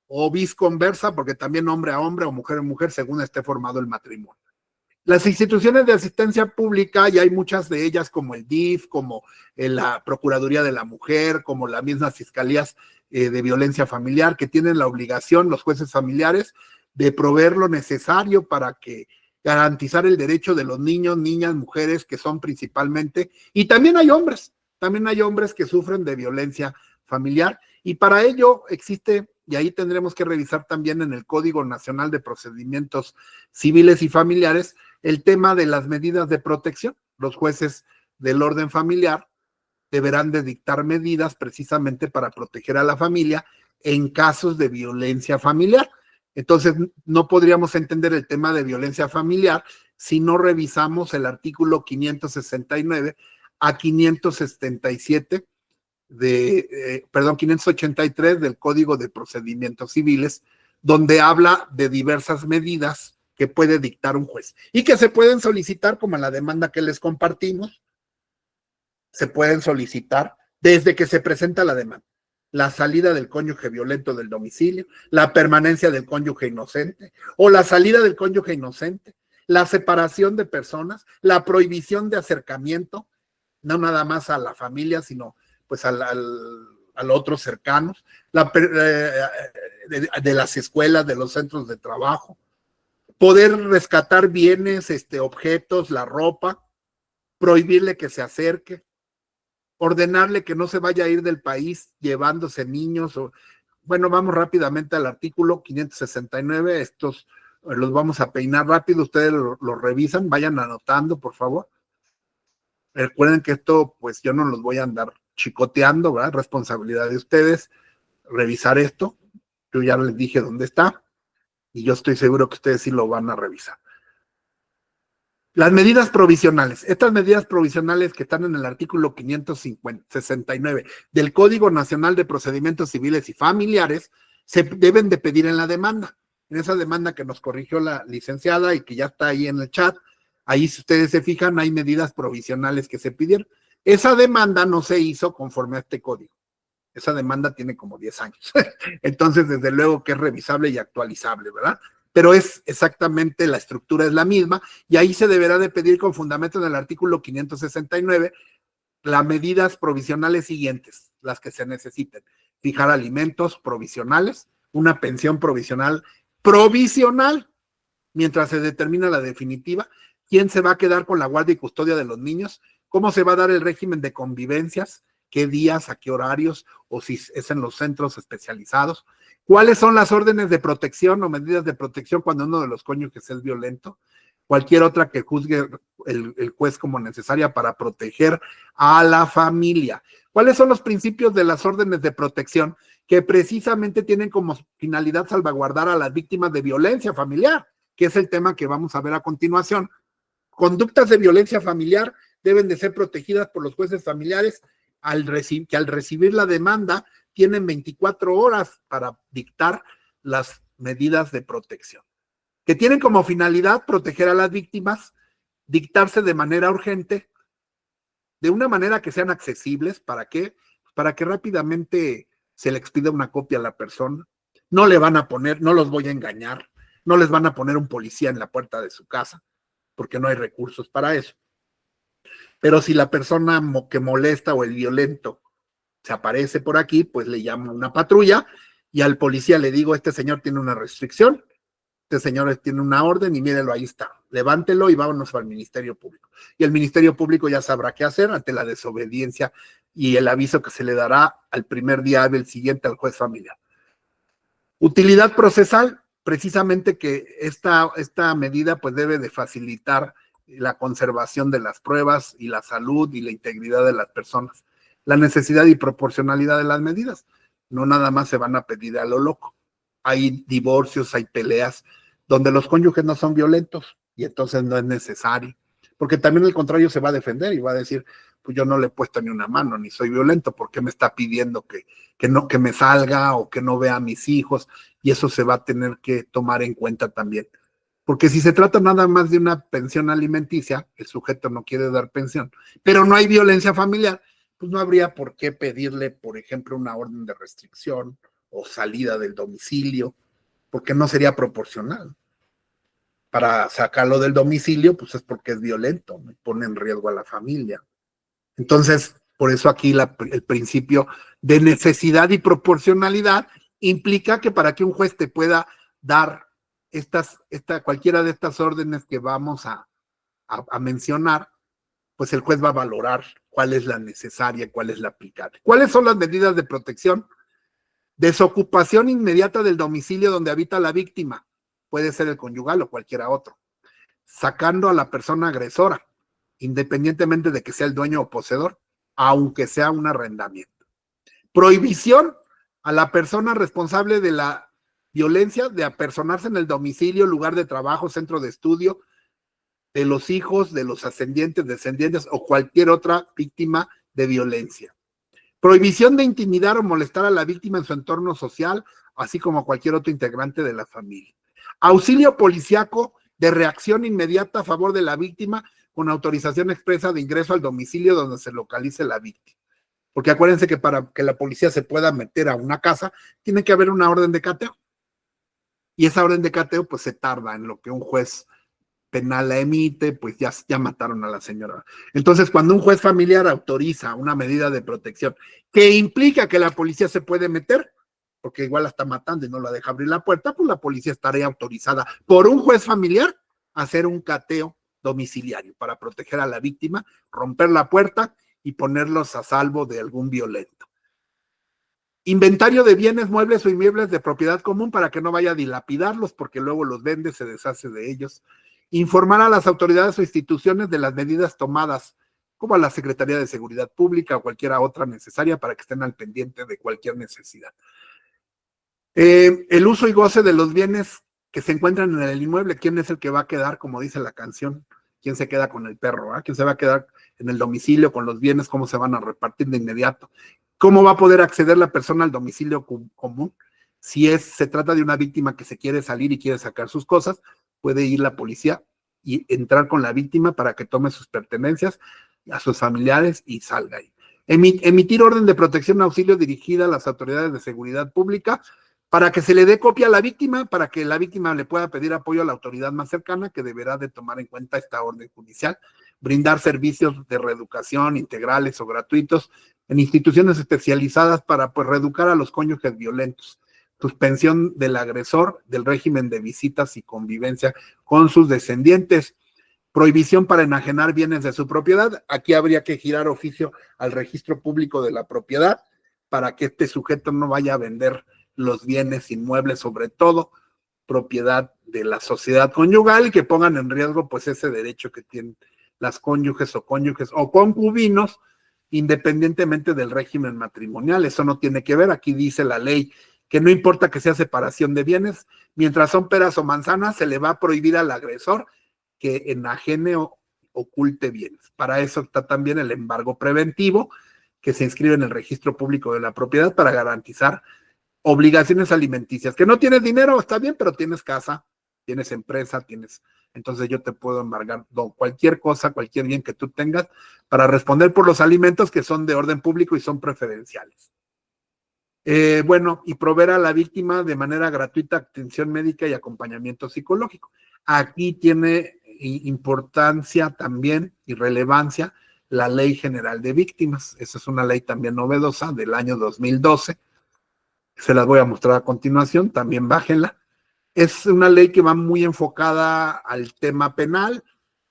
o visconversa, porque también hombre a hombre o mujer a mujer, según esté formado el matrimonio. Las instituciones de asistencia pública, y hay muchas de ellas como el DIF, como la Procuraduría de la Mujer, como las mismas fiscalías de violencia familiar, que tienen la obligación, los jueces familiares, de proveer lo necesario para que garantizar el derecho de los niños, niñas, mujeres, que son principalmente, y también hay hombres que sufren de violencia familiar, y para ello existe, y ahí tendremos que revisar también en el Código Nacional de Procedimientos Civiles y Familiares, el tema de las medidas de protección. Los jueces del orden familiar deberán de dictar medidas precisamente para proteger a la familia en casos de violencia familiar. Entonces, no podríamos entender el tema de violencia familiar si no revisamos el artículo 569 a 577 583 del Código de Procedimientos Civiles, donde habla de diversas medidas que puede dictar un juez y que se pueden solicitar, como en la demanda que les compartimos, se pueden solicitar desde que se presenta la demanda: la salida del cónyuge violento del domicilio, la permanencia del cónyuge inocente o la salida del cónyuge inocente, la separación de personas, la prohibición de acercamiento, no nada más a la familia, sino pues a otros cercanos, de las escuelas, de los centros de trabajo, poder rescatar bienes, objetos, la ropa, prohibirle que se acerque, ordenarle que no se vaya a ir del país llevándose niños. Bueno, vamos rápidamente al artículo 569, estos los vamos a peinar rápido, ustedes los revisan, vayan anotando, por favor. Recuerden que esto, pues yo no los voy a andar chicoteando, ¿verdad? Responsabilidad de ustedes, revisar esto. Yo ya les dije dónde está y yo estoy seguro que ustedes sí lo van a revisar. Las medidas provisionales. Estas medidas provisionales que están en el artículo 569 del Código Nacional de Procedimientos Civiles y Familiares se deben de pedir en la demanda. En esa demanda que nos corrigió la licenciada y que ya está ahí en el chat, ahí si ustedes se fijan, hay medidas provisionales que se pidieron. Esa demanda no se hizo conforme a este código. Esa demanda tiene como 10 años. Entonces, desde luego que es revisable y actualizable, ¿verdad? Pero es exactamente, la estructura es la misma, y ahí se deberá de pedir con fundamento en el artículo 569 las medidas provisionales siguientes, las que se necesiten. Fijar alimentos provisionales, una pensión provisional, mientras se determina la definitiva, quién se va a quedar con la guardia y custodia de los niños, cómo se va a dar el régimen de convivencias, qué días, a qué horarios, o si es en los centros especializados, cuáles son las órdenes de protección o medidas de protección cuando uno de los cónyuges es violento, cualquier otra que juzgue el juez como necesaria para proteger a la familia. ¿Cuáles son los principios de las órdenes de protección que precisamente tienen como finalidad salvaguardar a las víctimas de violencia familiar, que es el tema que vamos a ver a continuación? Conductas de violencia familiar deben de ser protegidas por los jueces familiares que al recibir la demanda tienen 24 horas para dictar las medidas de protección, que tienen como finalidad proteger a las víctimas, dictarse de manera urgente, de una manera que sean accesibles. ¿Para qué? Para que rápidamente se le expida una copia a la persona. No le van a poner, no los voy a engañar, no les van a poner un policía en la puerta de su casa, porque no hay recursos para eso. Pero si la persona que molesta o el violento se aparece por aquí, pues le llamo a una patrulla y al policía le digo, este señor tiene una restricción, este señor tiene una orden y mírelo, ahí está, levántelo y vámonos al Ministerio Público. Y el Ministerio Público ya sabrá qué hacer ante la desobediencia y el aviso que se le dará al primer día hábil siguiente al juez familiar. Utilidad procesal, precisamente que esta medida pues debe de facilitar la conservación de las pruebas y la salud y la integridad de las personas. La necesidad y proporcionalidad de las medidas. No nada más se van a pedir a lo loco. Hay divorcios, hay peleas donde los cónyuges no son violentos y entonces no es necesario. Porque también el contrario se va a defender y va a decir, pues yo no le he puesto ni una mano, ni soy violento, ¿por qué me está pidiendo que me salga o que no vea a mis hijos? Y eso se va a tener que tomar en cuenta también. Porque si se trata nada más de una pensión alimenticia, el sujeto no quiere dar pensión, pero no hay violencia familiar, pues no habría por qué pedirle, por ejemplo, una orden de restricción o salida del domicilio, porque no sería proporcional. Para sacarlo del domicilio, pues es porque es violento, ¿no? Pone en riesgo a la familia. Entonces, por eso aquí el principio de necesidad y proporcionalidad implica que para que un juez te pueda dar cualquiera de estas órdenes que vamos a mencionar, pues el juez va a valorar cuál es la necesaria, cuál es la aplicable. ¿Cuáles son las medidas de protección? Desocupación inmediata del domicilio donde habita la víctima, puede ser el conyugal o cualquiera otro, sacando a la persona agresora, independientemente de que sea el dueño o poseedor, aunque sea un arrendamiento. Prohibición a la persona responsable de la violencia de apersonarse en el domicilio, lugar de trabajo, centro de estudio, de los hijos, de los ascendientes, descendientes o cualquier otra víctima de violencia. Prohibición de intimidar o molestar a la víctima en su entorno social, así como a cualquier otro integrante de la familia. Auxilio policíaco de reacción inmediata a favor de la víctima con autorización expresa de ingreso al domicilio donde se localice la víctima. Porque acuérdense que para que la policía se pueda meter a una casa, tiene que haber una orden de cateo. Y esa orden de cateo pues se tarda en lo que un juez penal la emite, pues ya mataron a la señora. Entonces, cuando un juez familiar autoriza una medida de protección que implica que la policía se puede meter, porque igual la está matando y no la deja abrir la puerta, pues la policía estaría autorizada por un juez familiar a hacer un cateo domiciliario para proteger a la víctima, romper la puerta y ponerlos a salvo de algún violento. Inventario de bienes, muebles o inmuebles de propiedad común para que no vaya a dilapidarlos, porque luego los vende, se deshace de ellos. Informar a las autoridades o instituciones de las medidas tomadas, como a la Secretaría de Seguridad Pública o cualquiera otra necesaria para que estén al pendiente de cualquier necesidad. El uso y goce de los bienes que se encuentran en el inmueble. ¿Quién es el que va a quedar, como dice la canción? ¿Quién se queda con el perro? ¿Quién se va a quedar en el domicilio con los bienes? ¿Cómo se van a repartir de inmediato? ¿Cómo va a poder acceder la persona al domicilio común? Si se trata de una víctima que se quiere salir y quiere sacar sus cosas, puede ir la policía y entrar con la víctima para que tome sus pertenencias a sus familiares y salga ahí. Emitir orden de protección y auxilio dirigida a las autoridades de seguridad pública para que se le dé copia a la víctima, para que la víctima le pueda pedir apoyo a la autoridad más cercana, que deberá de tomar en cuenta esta orden judicial, brindar servicios de reeducación integrales o gratuitos en instituciones especializadas para pues reeducar a los cónyuges violentos, suspensión del agresor del régimen de visitas y convivencia con sus descendientes, prohibición para enajenar bienes de su propiedad. Aquí habría que girar oficio al registro público de la propiedad para que este sujeto no vaya a vender los bienes inmuebles, sobre todo propiedad de la sociedad conyugal, y que pongan en riesgo pues ese derecho que tienen las cónyuges o concubinos, independientemente del régimen matrimonial. Eso no tiene que ver. Aquí dice la ley que no importa que sea separación de bienes, mientras son peras o manzanas, se le va a prohibir al agresor que enajene o oculte bienes. Para eso está también el embargo preventivo, que se inscribe en el registro público de la propiedad para garantizar obligaciones alimenticias. Que no tienes dinero, está bien, pero tienes casa, tienes empresa, entonces yo te puedo embargar cualquier cosa, cualquier bien que tú tengas para responder por los alimentos que son de orden público y son preferenciales. Bueno, y proveer a la víctima de manera gratuita atención médica y acompañamiento psicológico. Aquí tiene importancia también y relevancia la Ley General de Víctimas. Esa es una ley también novedosa del año 2012. Se las voy a mostrar a continuación, también bájenla. Es una ley que va muy enfocada al tema penal,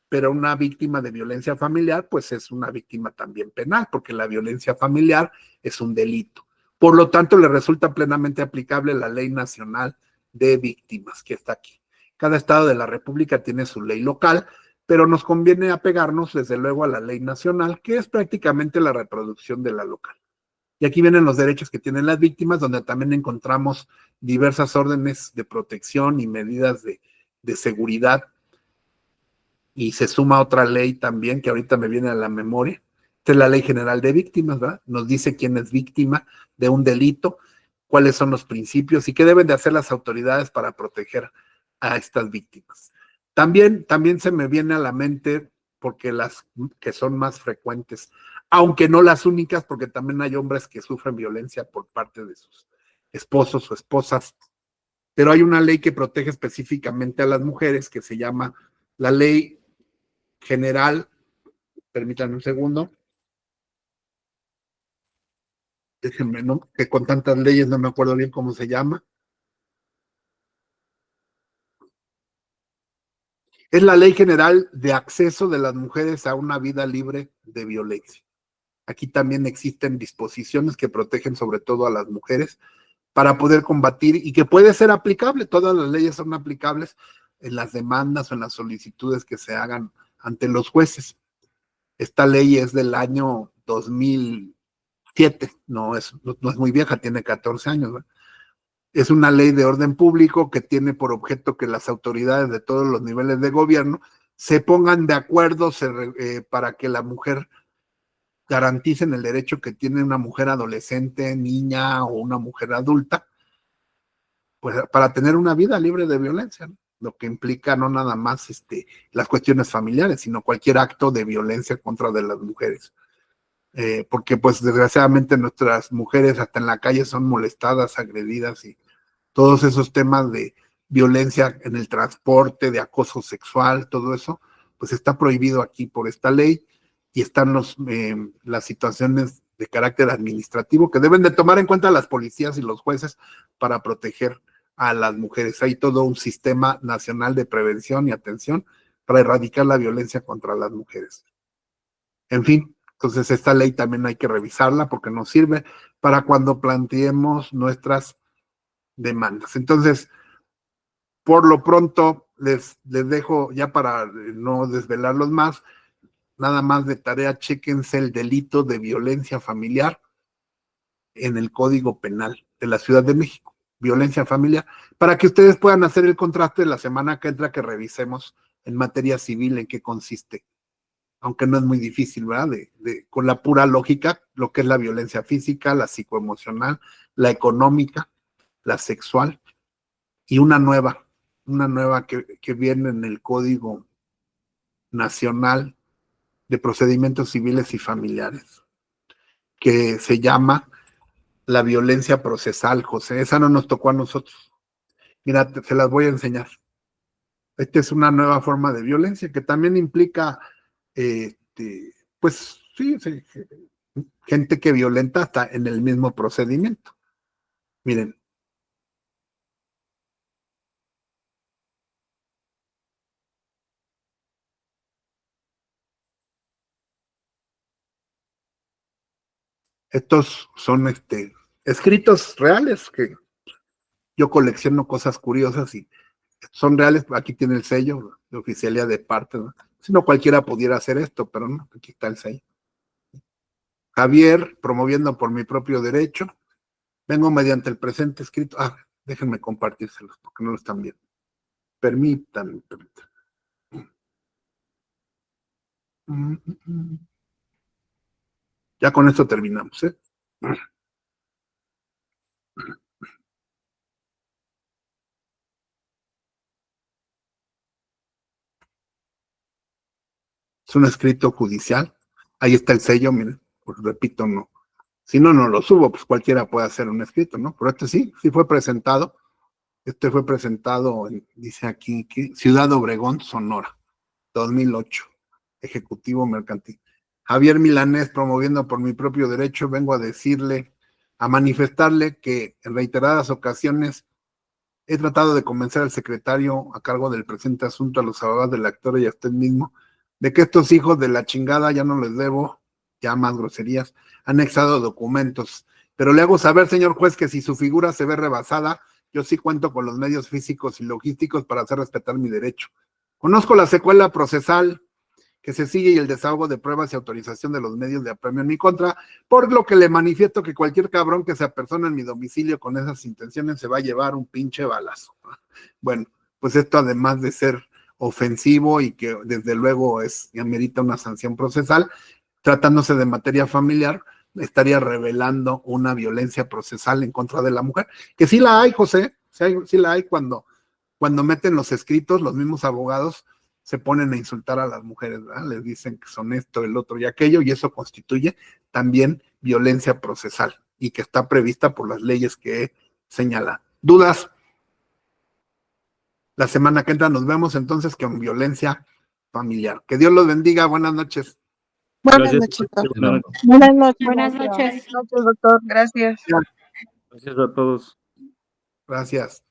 pero una víctima de violencia familiar, pues es una víctima también penal, porque la violencia familiar es un delito. Por lo tanto, le resulta plenamente aplicable la Ley Nacional de Víctimas, que está aquí. Cada estado de la República tiene su ley local, pero nos conviene apegarnos, desde luego, a la ley nacional, que es prácticamente la reproducción de la local. Y aquí vienen los derechos que tienen las víctimas, donde también encontramos diversas órdenes de protección y medidas de seguridad. Y se suma otra ley también, que ahorita me viene a la memoria. Esta es la Ley General de Víctimas, ¿verdad? Nos dice quién es víctima de un delito, cuáles son los principios y qué deben de hacer las autoridades para proteger a estas víctimas. También se me viene a la mente, porque las que son más frecuentes, aunque no las únicas, porque también hay hombres que sufren violencia por parte de sus esposos o esposas, pero hay una ley que protege específicamente a las mujeres, que se llama la Ley General, permítanme un segundo, déjenme, ¿no? Que con tantas leyes no me acuerdo bien cómo se llama. Es la Ley General de Acceso de las Mujeres a una Vida Libre de Violencia. Aquí también existen disposiciones que protegen sobre todo a las mujeres para poder combatir, y que puede ser aplicable, todas las leyes son aplicables en las demandas o en las solicitudes que se hagan ante los jueces. Esta ley es del año 2007, no es muy vieja, tiene 14 años, ¿verdad? Es una ley de orden público que tiene por objeto que las autoridades de todos los niveles de gobierno se pongan de acuerdo para que la mujer garanticen el derecho que tiene una mujer adolescente, niña o una mujer adulta, pues para tener una vida libre de violencia, ¿no? Lo que implica no nada más las cuestiones familiares, sino cualquier acto de violencia contra de las mujeres. Porque pues desgraciadamente nuestras mujeres hasta en la calle son molestadas, agredidas, y todos esos temas de violencia en el transporte, de acoso sexual, todo eso, pues está prohibido aquí por esta ley, y están las situaciones de carácter administrativo que deben de tomar en cuenta las policías y los jueces para proteger a las mujeres. Hay todo un sistema nacional de prevención y atención para erradicar la violencia contra las mujeres. En fin, entonces esta ley también hay que revisarla porque nos sirve para cuando planteemos nuestras demandas. Entonces, por lo pronto, les dejo ya para no desvelarlos más, nada más de tarea, chéquense el delito de violencia familiar en el Código Penal de la Ciudad de México, violencia familiar, para que ustedes puedan hacer el contraste la semana que entra, que revisemos en materia civil en qué consiste, aunque no es muy difícil, ¿verdad? Con la pura lógica, lo que es la violencia física, la psicoemocional, la económica, la sexual, y una nueva que viene en el Código Nacional de Procedimientos Civiles y Familiares, que se llama la violencia procesal, José. Esa no nos tocó a nosotros. Mira, se las voy a enseñar. Esta es una nueva forma de violencia que también implica, pues sí, gente que violenta hasta en el mismo procedimiento. Miren. Estos son escritos reales, que yo colecciono cosas curiosas y son reales. Aquí tiene el sello de oficialía de parte, ¿no? Si no, cualquiera pudiera hacer esto, pero no, aquí está el sello. Javier, promoviendo por mi propio derecho, vengo mediante el presente escrito. Déjenme compartírselos porque no lo están viendo. Permítanme. Ya con esto terminamos, ¿eh? Es un escrito judicial. Ahí está el sello, miren, pues repito, no. Si no, no lo subo, pues cualquiera puede hacer un escrito, ¿no? Pero sí fue presentado. Este fue presentado, dice aquí, Ciudad Obregón, Sonora, 2008, Ejecutivo Mercantil. Javier Milanés, promoviendo por mi propio derecho, vengo a manifestarle que en reiteradas ocasiones he tratado de convencer al secretario a cargo del presente asunto, a los abogados del actor y a usted mismo, de que estos hijos de la chingada ya no les debo, ya más groserías, han anexado documentos. Pero le hago saber, señor juez, que si su figura se ve rebasada, yo sí cuento con los medios físicos y logísticos para hacer respetar mi derecho. Conozco la secuela procesal que se sigue y el desahogo de pruebas y autorización de los medios de apremio en mi contra, por lo que le manifiesto que cualquier cabrón que se apersone en mi domicilio con esas intenciones se va a llevar un pinche balazo. Bueno, pues esto además de ser ofensivo y que desde luego amerita una sanción procesal, tratándose de materia familiar, estaría revelando una violencia procesal en contra de la mujer, que sí la hay, José, sí la hay cuando meten los escritos, los mismos abogados se ponen a insultar a las mujeres, ¿verdad? Les dicen que son esto, el otro y aquello, y eso constituye también violencia procesal, y que está prevista por las leyes que he señalado. ¿Dudas? La semana que entra nos vemos entonces con violencia familiar. Que Dios los bendiga, buenas noches. Buenas noches, doctor. Buenas noches. Buenas noches, doctor. Gracias. Gracias a todos. Gracias.